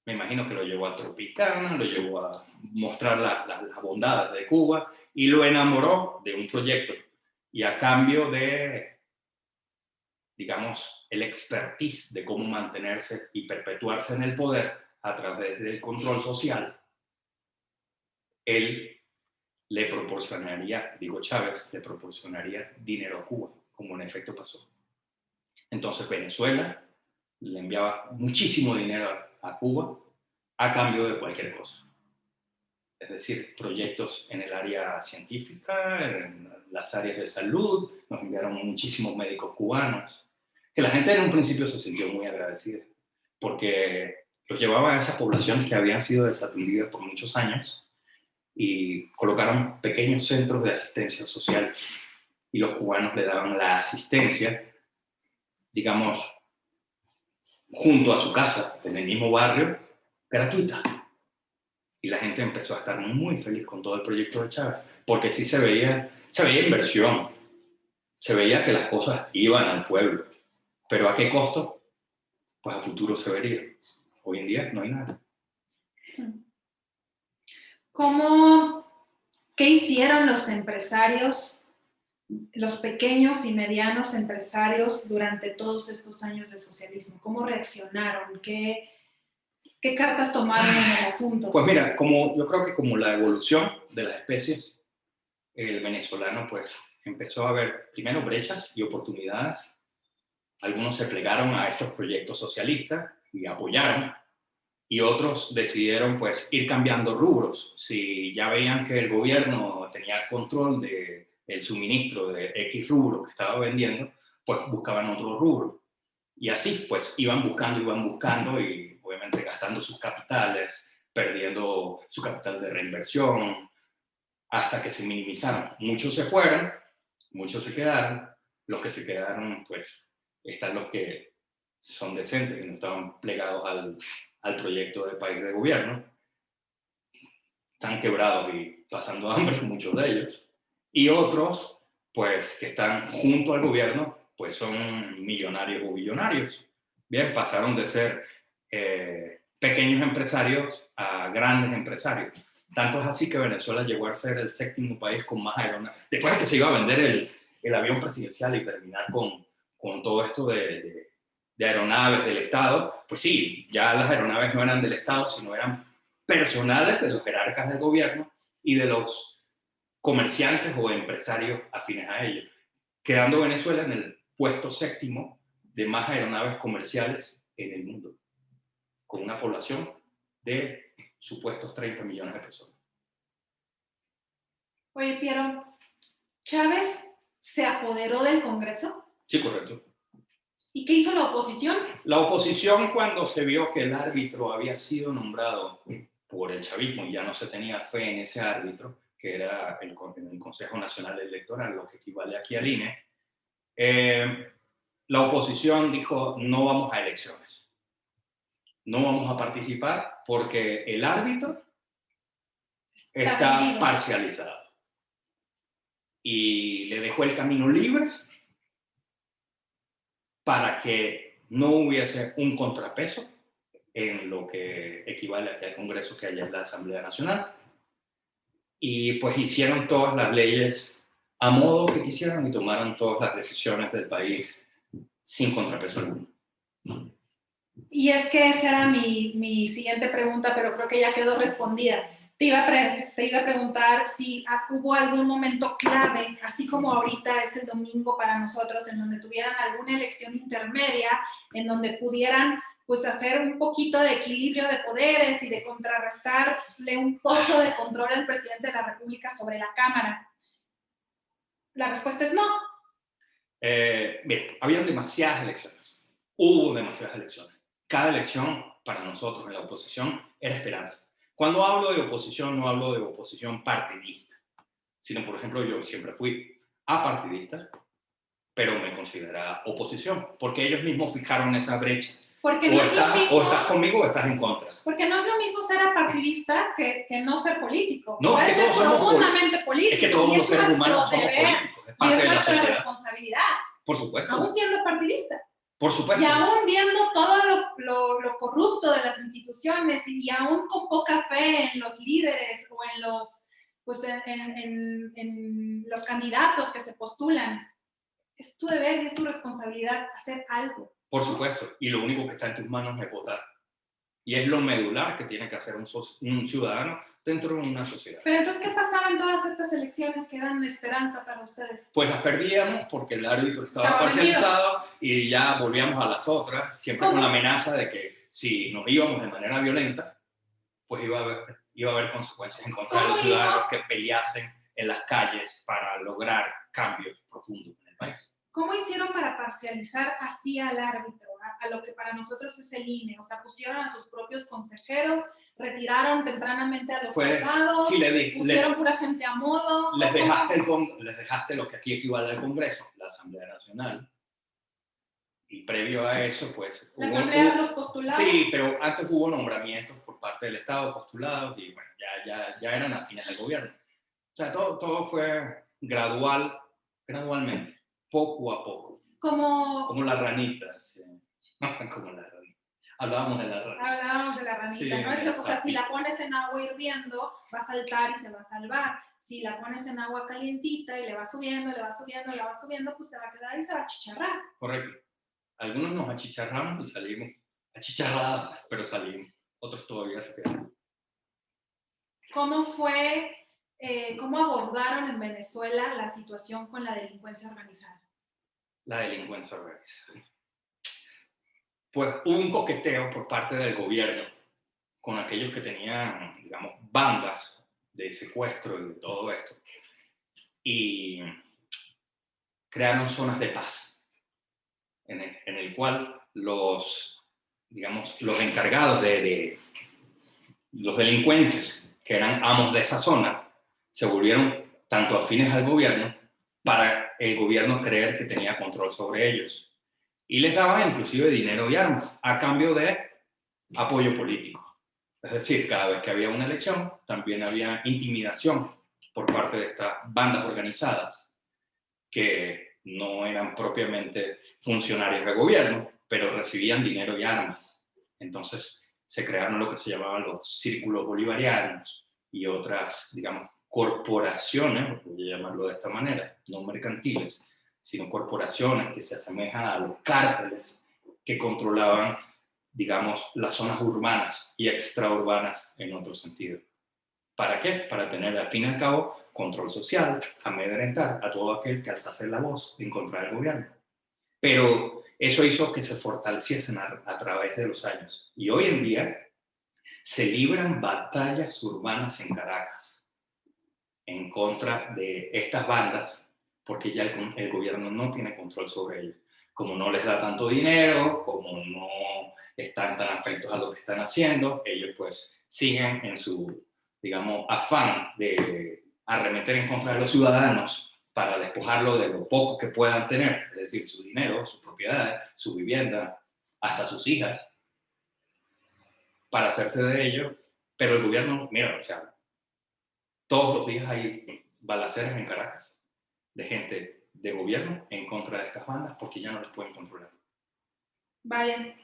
Me imagino que lo llevó a Tropicana, lo llevó a mostrar las bondades de Cuba y lo enamoró de un proyecto. Y a cambio de, digamos, el expertise de cómo mantenerse y perpetuarse en el poder a través del control social, él le proporcionaría, digo Chávez, le proporcionaría dinero a Cuba, como en efecto pasó. Entonces Venezuela le enviaba muchísimo dinero a Cuba a cambio de cualquier cosa. Es decir, proyectos en el área científica, en las áreas de salud, nos enviaron muchísimos médicos cubanos, que la gente en un principio se sintió muy agradecida, porque los llevaban a esas poblaciones que habían sido desatendidas por muchos años y colocaron pequeños centros de asistencia social y los cubanos le daban la asistencia, digamos, junto a su casa, en el mismo barrio, gratuita. Y la gente empezó a estar muy feliz con todo el proyecto de Chávez, porque sí se veía inversión, se veía que las cosas iban al pueblo, pero ¿a qué costo? Pues a futuro se vería. Hoy en día no hay nada. ¿Qué hicieron los empresarios, los pequeños y medianos empresarios durante todos estos años de socialismo? ¿Cómo reaccionaron? ¿Qué cartas tomaron en el asunto? Pues mira, yo creo que como la evolución de las especies, el venezolano pues empezó a ver primero brechas y oportunidades. Algunos se plegaron a estos proyectos socialistas y apoyaron, y otros decidieron pues ir cambiando rubros. Si ya veían que el gobierno tenía control del suministro de X rubro que estaba vendiendo, pues buscaban otro rubro. Y así pues iban buscando y obviamente gastando sus capitales, perdiendo su capital de reinversión, hasta que se minimizaron. Muchos se fueron, muchos se quedaron. Los que se quedaron, pues, están los que son decentes y no estaban plegados al proyecto de país de gobierno. Están quebrados y pasando hambre, muchos de ellos. Y otros, pues, que están junto al gobierno, pues son millonarios o billonarios. Bien, pasaron de ser pequeños empresarios a grandes empresarios. Tanto es así que Venezuela llegó a ser el séptimo país con más aeronaves. Después de que se iba a vender el avión presidencial y terminar con todo esto de aeronaves del Estado, pues sí, ya las aeronaves no eran del Estado, sino eran personales de los jerarcas del gobierno y de los comerciantes o empresarios afines a ellos, quedando Venezuela en el puesto séptimo de más aeronaves comerciales en el mundo, con una población de supuestos 30 millones de personas. Oye, Piero, ¿Chávez se apoderó del Congreso? Sí, correcto. ¿Y qué hizo la oposición? La oposición, cuando se vio que el árbitro había sido nombrado por el chavismo y ya no se tenía fe en ese árbitro, que era el Consejo Nacional Electoral, lo que equivale aquí al INE, la oposición dijo: no vamos a elecciones, no vamos a participar porque el árbitro está parcializado. Y le dejó el camino libre para que no hubiese un contrapeso en lo que equivale aquí al Congreso, que allá es la Asamblea Nacional. Y pues hicieron todas las leyes a modo que quisieran y tomaron todas las decisiones del país sin contrapeso alguno. Y es que esa era mi siguiente pregunta, pero creo que ya quedó respondida. Te iba a preguntar si hubo algún momento clave, así como ahorita es el domingo para nosotros, en donde tuvieran alguna elección intermedia, en donde pudieran pues hacer un poquito de equilibrio de poderes y de contrarrestarle un poco de control al presidente de la República sobre la Cámara. La respuesta es no. Bien, habían demasiadas elecciones. Hubo demasiadas elecciones. Cada elección para nosotros en la oposición era esperanza. Cuando hablo de oposición, no hablo de oposición partidista, sino, por ejemplo, yo siempre fui apartidista, pero me considera oposición, porque ellos mismos fijaron esa brecha. Porque no es lo mismo, o estás conmigo o estás en contra. Porque no es lo mismo ser apartidista que no ser político. No, puede es que ser todos somos profundamente político. Es que todos los seres humanos somos deber, políticos, es parte y es de la nuestra sociedad. responsabilidad. Por supuesto. Aún siendo partidista. Por supuesto. Y aún viendo todo lo corrupto de las instituciones y aún con poca fe en los líderes o en los, pues en los candidatos que se postulan, es tu deber y es tu responsabilidad hacer algo. Por supuesto. Y lo único que está en tus manos es votar. Y es lo medular que tiene que hacer un ciudadano dentro de una sociedad. Pero entonces, ¿qué pasaba en todas estas elecciones que dan esperanza para ustedes? Pues las perdíamos porque el árbitro estaba parcializado y ya volvíamos a las otras, siempre con la amenaza de que si nos íbamos de manera violenta, pues iba a haber consecuencias en contra de los ciudadanos que peleasen en las calles para lograr cambios profundos en el país. ¿Cómo hicieron para parcializar así al árbitro, a lo que para nosotros es el INE? O sea, pusieron a sus propios consejeros, retiraron tempranamente a los pasados, sí, pusieron pura gente a modo. Les dejaste lo que aquí equivale al Congreso, la Asamblea Nacional. Y previo a eso, pues... ¿La Asamblea los postulados? Sí, pero antes hubo nombramientos por parte del Estado, postulados, y bueno, ya eran afines al gobierno. O sea, todo fue gradualmente. Poco a poco. Como la ranita. Sí. Como la ranita. Hablábamos de la ranita. Sí, ¿no? Es lo, o sea, si la pones en agua hirviendo, va a saltar y se va a salvar. Si la pones en agua calientita y le va subiendo, pues se va a quedar y se va a achicharrar. Correcto. Algunos nos achicharramos y salimos achicharrados, pero salimos. Otros todavía se quedan. ¿Cómo abordaron en Venezuela la situación con la delincuencia organizada? La delincuencia organizada. Pues hubo un coqueteo por parte del gobierno con aquellos que tenían, digamos, bandas de secuestro y de todo esto. Y crearon zonas de paz, en el cual los encargados de los delincuentes, que eran amos de esa zona, se volvieron tanto afines al gobierno para el gobierno creer que tenía control sobre ellos. Y les daban inclusive dinero y armas a cambio de apoyo político. Es decir, cada vez que había una elección, también había intimidación por parte de estas bandas organizadas que no eran propiamente funcionarios de gobierno, pero recibían dinero y armas. Entonces se crearon lo que se llamaban los círculos bolivarianos y otras, digamos, corporaciones, voy a llamarlo de esta manera, no mercantiles, sino corporaciones que se asemejan a los cárteles que controlaban, digamos, las zonas urbanas y extraurbanas en otro sentido. ¿Para qué? Para tener, al fin y al cabo, control social, amedrentar a todo aquel que alzase la voz en contra del gobierno. Pero eso hizo que se fortaleciesen a través de los años. Y hoy en día se libran batallas urbanas en Caracas en contra de estas bandas, porque ya el gobierno no tiene control sobre ellos. Como no les da tanto dinero, como no están tan afectos a lo que están haciendo, ellos pues siguen en su, digamos, afán de arremeter en contra de los ciudadanos para despojarlo de lo poco que puedan tener, es decir, su dinero, sus propiedades, su vivienda, hasta sus hijas, para hacerse de ellos. Pero el gobierno, mira, o sea, todos los días hay balaceras en Caracas de gente de gobierno en contra de estas bandas porque ya no las pueden controlar. Vaya.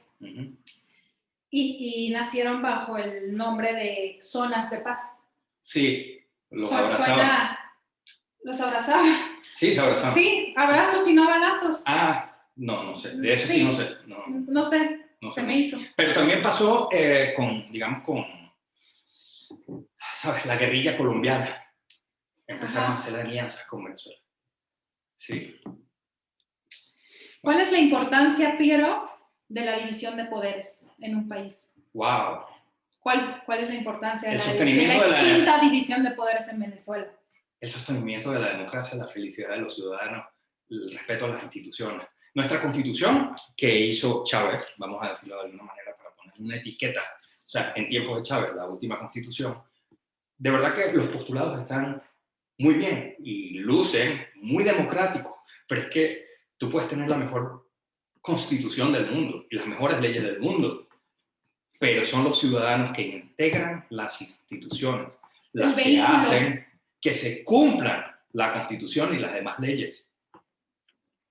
Y nacieron bajo el nombre de zonas de paz. Sí, los abrazaban. ¿Los abrazaban? Sí, se abrazaban. Sí, abrazos y no balazos. Ah, no sé. De eso sí no sé. No sé, se me hizo. Pero también pasó con, ¿sabes? La guerrilla colombiana. Empezaron a hacer alianzas con Venezuela. Sí. ¿Cuál es la importancia, Piero, de la división de poderes en un país? Wow. ¿Cuál es la importancia de la extinta división de poderes en Venezuela? El sostenimiento de la democracia, la felicidad de los ciudadanos, el respeto a las instituciones. Nuestra constitución, que hizo Chávez, vamos a decirlo de alguna manera para poner una etiqueta o sea, en tiempos de Chávez, la última constitución, de verdad que los postulados están muy bien y lucen muy democráticos, pero es que tú puedes tener la mejor constitución del mundo y las mejores leyes del mundo, pero son los ciudadanos que integran las instituciones las que hacen que se cumplan la constitución y las demás leyes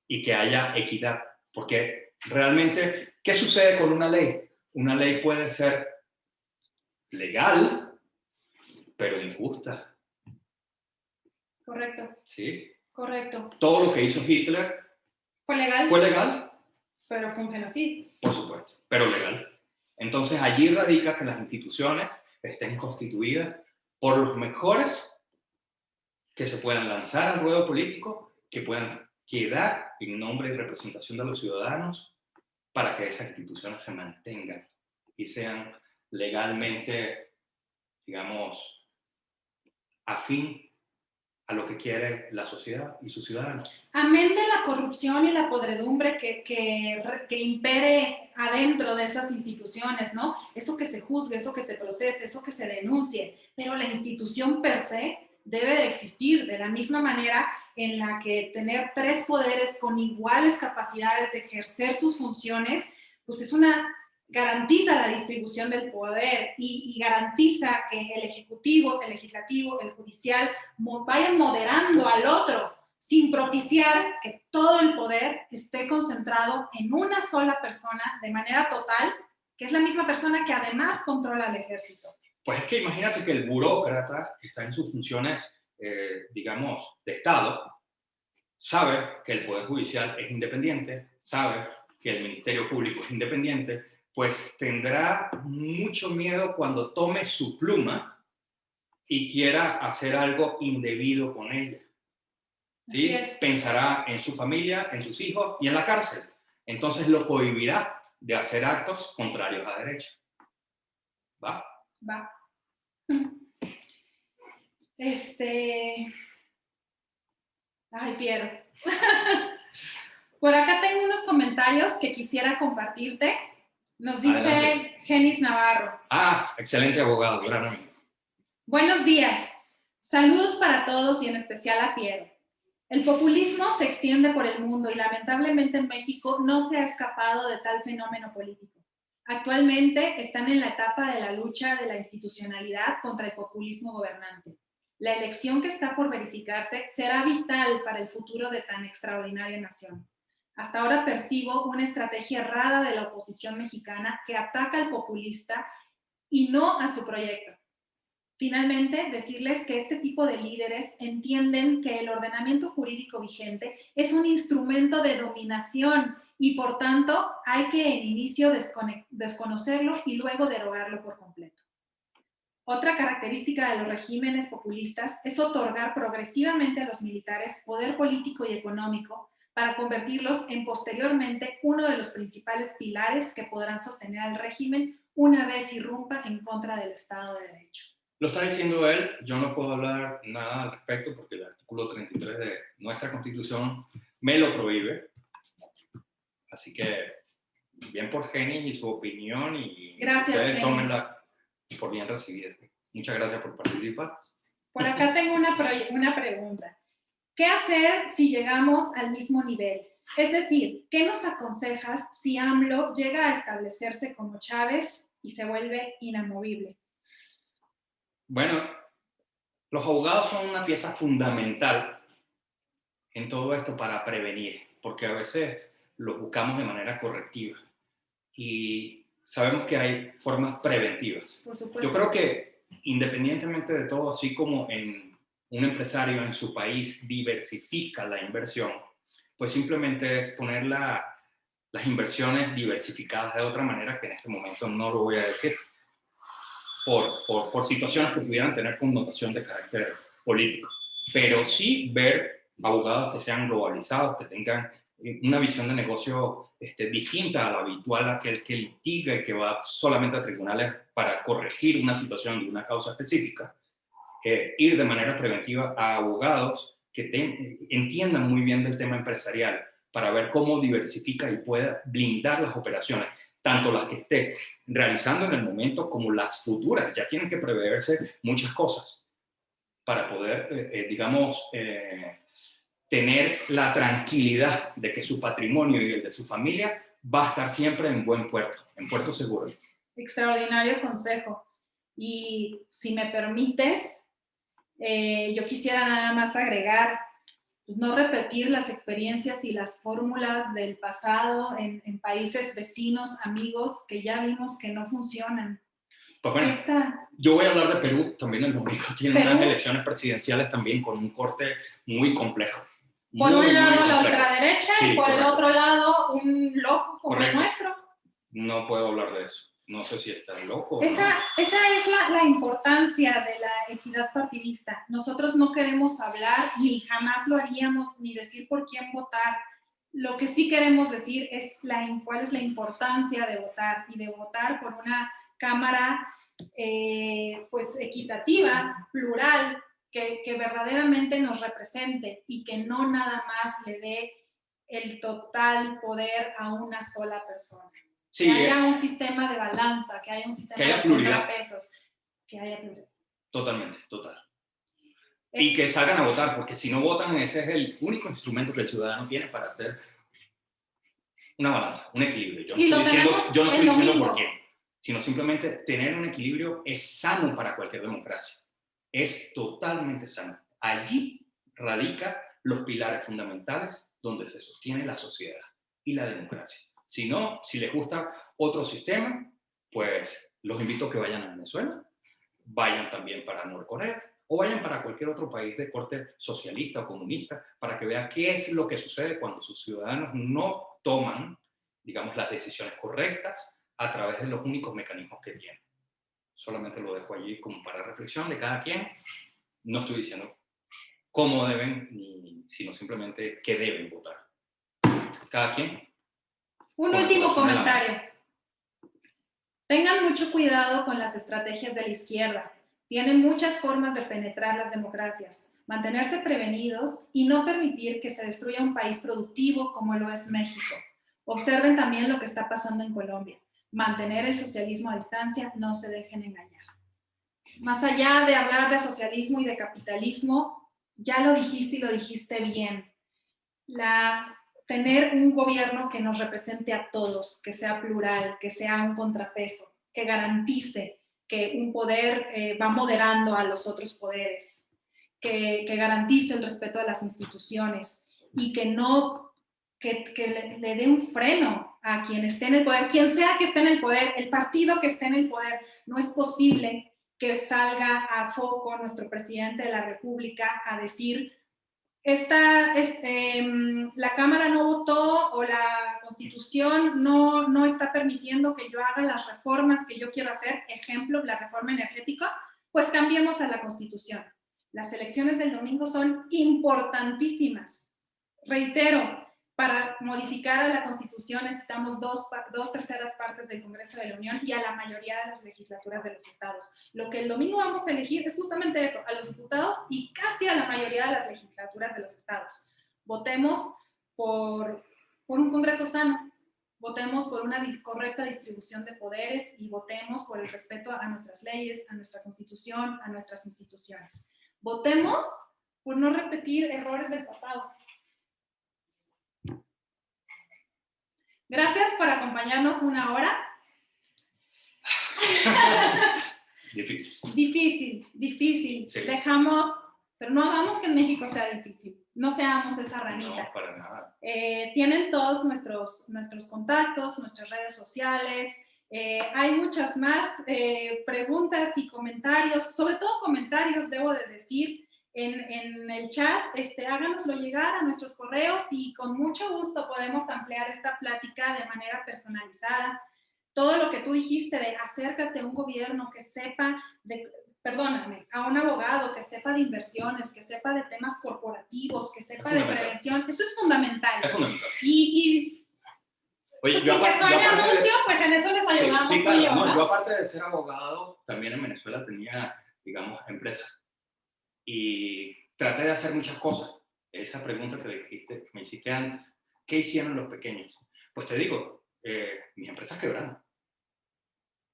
y que haya equidad. Porque realmente, ¿qué sucede con una ley? Una ley puede ser legal, pero injusta. Correcto. ¿Sí? Correcto. Todo lo que hizo Hitler fue legal. Fue legal. Pero fue un genocidio. Por supuesto, pero legal. Entonces allí radica que las instituciones estén constituidas por los mejores que se puedan lanzar al ruedo político, que puedan quedar en nombre y representación de los ciudadanos para que esas instituciones se mantengan y sean legalmente, digamos, afín a lo que quiere la sociedad y sus ciudadanos. Amén de la corrupción y la podredumbre que impere adentro de esas instituciones, ¿no? Eso que se juzgue, eso que se procese, eso que se denuncie, pero la institución per se debe de existir de la misma manera en la que tener tres poderes con iguales capacidades de ejercer sus funciones, pues es una garantiza la distribución del poder y garantiza que el ejecutivo, el legislativo, el judicial vayan moderando al otro sin propiciar que todo el poder esté concentrado en una sola persona de manera total, que es la misma persona que además controla el ejército. Pues es que imagínate que el burócrata que está en sus funciones, digamos, de Estado, sabe que el Poder Judicial es independiente, sabe que el Ministerio Público es independiente, pues tendrá mucho miedo cuando tome su pluma y quiera hacer algo indebido con ella. ¿Sí? Pensará en su familia, en sus hijos y en la cárcel. Entonces lo cohibirá de hacer actos contrarios a derecho. ¿Va? Va. Ay, Piero. Por acá tengo unos comentarios que quisiera compartirte. Nos dice adelante. Genis Navarro. Ah, excelente abogado, gran amigo. Buenos días. Saludos para todos y en especial a Piero. El populismo se extiende por el mundo y lamentablemente en México no se ha escapado de tal fenómeno político. Actualmente están en la etapa de la lucha de la institucionalidad contra el populismo gobernante. La elección que está por verificarse será vital para el futuro de tan extraordinaria nación. Hasta ahora percibo una estrategia errada de la oposición mexicana que ataca al populista y no a su proyecto. Finalmente, decirles que este tipo de líderes entienden que el ordenamiento jurídico vigente es un instrumento de dominación y, por tanto, hay que en inicio desconocerlo y luego derogarlo por completo. Otra característica de los regímenes populistas es otorgar progresivamente a los militares poder político y económico para convertirlos en posteriormente uno de los principales pilares que podrán sostener al régimen una vez irrumpa en contra del Estado de Derecho. Lo está diciendo él, yo no puedo hablar nada al respecto porque el artículo 33 de nuestra Constitución me lo prohíbe. Así que bien por Geni y su opinión y gracias, ustedes tómenla por bien recibida. Muchas gracias por participar. Por acá tengo una pregunta. ¿Qué hacer si llegamos al mismo nivel? Es decir, ¿qué nos aconsejas si AMLO llega a establecerse como Chávez y se vuelve inamovible? Bueno, los abogados son una pieza fundamental en todo esto para prevenir, porque a veces los buscamos de manera correctiva y sabemos que hay formas preventivas. Por supuesto. Yo creo que independientemente de todo, así como un empresario en su país diversifica la inversión, pues simplemente es poner las inversiones diversificadas de otra manera, que en este momento no lo voy a decir, por situaciones que pudieran tener connotación de carácter político. Pero sí ver abogados que sean globalizados, que tengan una visión de negocio distinta a la habitual, aquel que litiga y que va solamente a tribunales para corregir una situación de una causa específica, ir de manera preventiva a abogados que entiendan muy bien del tema empresarial para ver cómo diversifica y pueda blindar las operaciones. tanto las que esté realizando en el momento como las futuras. Ya tienen que preverse muchas cosas para poder, digamos, tener la tranquilidad de que su patrimonio y el de su familia va a estar siempre en buen puerto, en puerto seguro. Extraordinario consejo. Y si me permites, yo quisiera nada más agregar, pues no repetir las experiencias y las fórmulas del pasado en países vecinos, amigos, que ya vimos que no funcionan. Pues bueno, yo voy a hablar de Perú. También el domingo tiene unas elecciones presidenciales también con un corte muy complejo. Por un lado la ultraderecha y por el otro lado un loco como el nuestro. No puedo hablar de eso. No sé si está loco. Esa es la importancia de la equidad partidista. Nosotros no queremos hablar, ni jamás lo haríamos, ni decir por quién votar. Lo que sí queremos decir es cuál es la importancia de votar y de votar por una Cámara pues equitativa, plural, que verdaderamente nos represente y que no nada más le dé el total poder a una sola persona. Sí, que haya un sistema de balanza, que haya un sistema de contrapesos, que haya pluralidad. Totalmente, total. Y que salgan a votar, porque si no votan, ese es el único instrumento que el ciudadano tiene para hacer una balanza, un equilibrio. Yo no estoy diciendo por quién, sino simplemente tener un equilibrio es sano para cualquier democracia. Es totalmente sano. Allí radican los pilares fundamentales donde se sostiene la sociedad y la democracia. Si no, si les gusta otro sistema, pues los invito a que vayan a Venezuela, vayan también para Norcorea o vayan para cualquier otro país de corte socialista o comunista para que vean qué es lo que sucede cuando sus ciudadanos no toman, digamos, las decisiones correctas a través de los únicos mecanismos que tienen. Solamente lo dejo allí como para reflexión de cada quien. No estoy diciendo cómo deben, sino simplemente qué deben votar. Cada quien. Un último comentario. Tengan mucho cuidado con las estrategias de la izquierda. Tienen muchas formas de penetrar las democracias. Mantenerse prevenidos y no permitir que se destruya un país productivo como lo es México. Observen también lo que está pasando en Colombia. Mantener el socialismo a distancia, no se dejen engañar. Más allá de hablar de socialismo y de capitalismo, ya lo dijiste y lo dijiste bien. Tener un gobierno que nos represente a todos, que sea plural, que sea un contrapeso, que garantice que un poder va moderando a los otros poderes, que garantice el respeto a las instituciones y que le dé un freno a quien esté en el poder, quien sea que esté en el poder, el partido que esté en el poder. No es posible que salga a foco nuestro presidente de la República a decir la Cámara no votó o la Constitución no está permitiendo que yo haga las reformas que yo quiero hacer, ejemplo, la reforma energética, pues cambiemos a la Constitución. Las elecciones del domingo son importantísimas. Reitero, para modificar a la Constitución necesitamos dos terceras partes del Congreso de la Unión y a la mayoría de las legislaturas de los estados. Lo que el domingo vamos a elegir es justamente eso, a los diputados y casi a la mayoría de las legislaturas de los estados. Votemos por un Congreso sano, votemos por una correcta distribución de poderes y votemos por el respeto a nuestras leyes, a nuestra Constitución, a nuestras instituciones. Votemos por no repetir errores del pasado. Gracias por acompañarnos una hora. Difícil. Sí. Pero no hagamos que en México sea difícil. No seamos esa ranita. No, para nada. Tienen todos nuestros contactos, nuestras redes sociales. Hay muchas más preguntas y comentarios, sobre todo comentarios, debo de decir, en el chat. Háganoslo llegar a nuestros correos y con mucho gusto podemos ampliar esta plática de manera personalizada. Todo lo que tú dijiste de acércate a un gobierno que sepa a un abogado que sepa de inversiones, que sepa de temas corporativos, que sepa de prevención, eso es fundamental. Es fundamental. Oye, pues yo que soy anuncio, pues en eso les ayudamos. Sí, claro. No, yo aparte de ser abogado, también en Venezuela tenía, digamos, empresa. Y traté de hacer muchas cosas. Esa pregunta que me hiciste antes, ¿qué hicieron los pequeños? Pues te digo, mis empresas quebraron.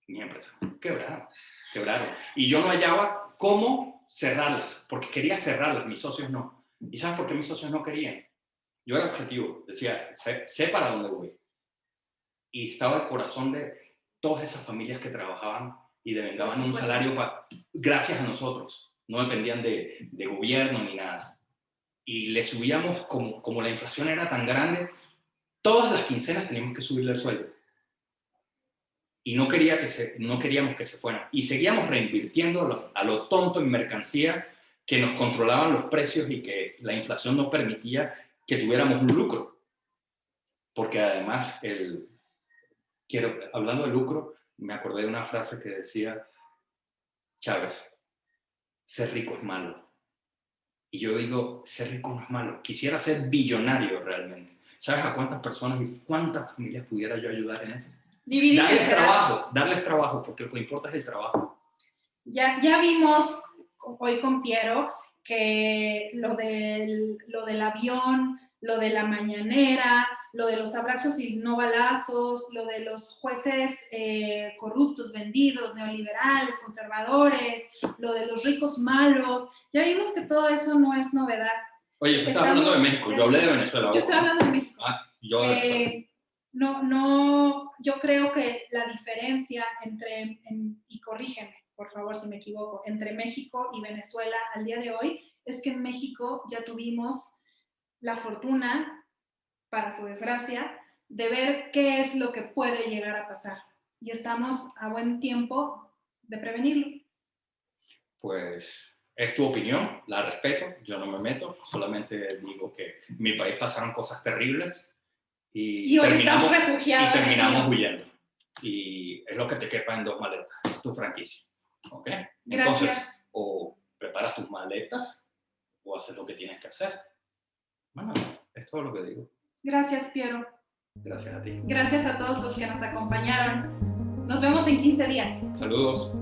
Mis empresas quebraron. Y yo no hallaba cómo cerrarlas, porque quería cerrarlas, mis socios no. ¿Y sabes por qué mis socios no querían? Yo era objetivo, decía, sé para dónde voy. Y estaba el corazón de todas esas familias que trabajaban y devengaban un salario gracias a nosotros. No dependían de gobierno ni nada. Y le subíamos, como la inflación era tan grande, todas las quincenas teníamos que subirle el sueldo. Y no queríamos que se fueran. Y seguíamos reinvirtiendo a lo tonto en mercancía que nos controlaban los precios y que la inflación no permitía que tuviéramos un lucro. Porque además, hablando de lucro, me acordé de una frase que decía Chávez: ser rico es malo. Y yo digo, ser rico no es malo. Quisiera ser billonario realmente. ¿Sabes a cuántas personas y cuántas familias pudiera yo ayudar en eso? Darles trabajo, porque lo que importa es el trabajo. Ya vimos hoy con Piero que lo del avión, lo de la mañanera, lo de los abrazos y no balazos, lo de los jueces corruptos, vendidos, neoliberales, conservadores, lo de los ricos malos, ya vimos que todo eso no es novedad. Oye, tú estás hablando de México, yo hablé de Venezuela. Yo estoy hablando de México. Yo de Venezuela. No, yo creo que la diferencia y corrígeme, por favor, si me equivoco, entre México y Venezuela al día de hoy es que en México ya tuvimos la fortuna, para su desgracia, de ver qué es lo que puede llegar a pasar. Y estamos a buen tiempo de prevenirlo. Pues es tu opinión, la respeto, yo no me meto, solamente digo que en mi país pasaron cosas terribles y hoy estás refugiado. Y terminamos huyendo. Y es lo que te quepa en 2 maletas, tu franquicia. ¿Ok? Gracias. Entonces, o preparas tus maletas o haces lo que tienes que hacer. Bueno, es todo lo que digo. Gracias, Piero. Gracias a ti. Gracias a todos los que nos acompañaron. Nos vemos en 15 días. Saludos.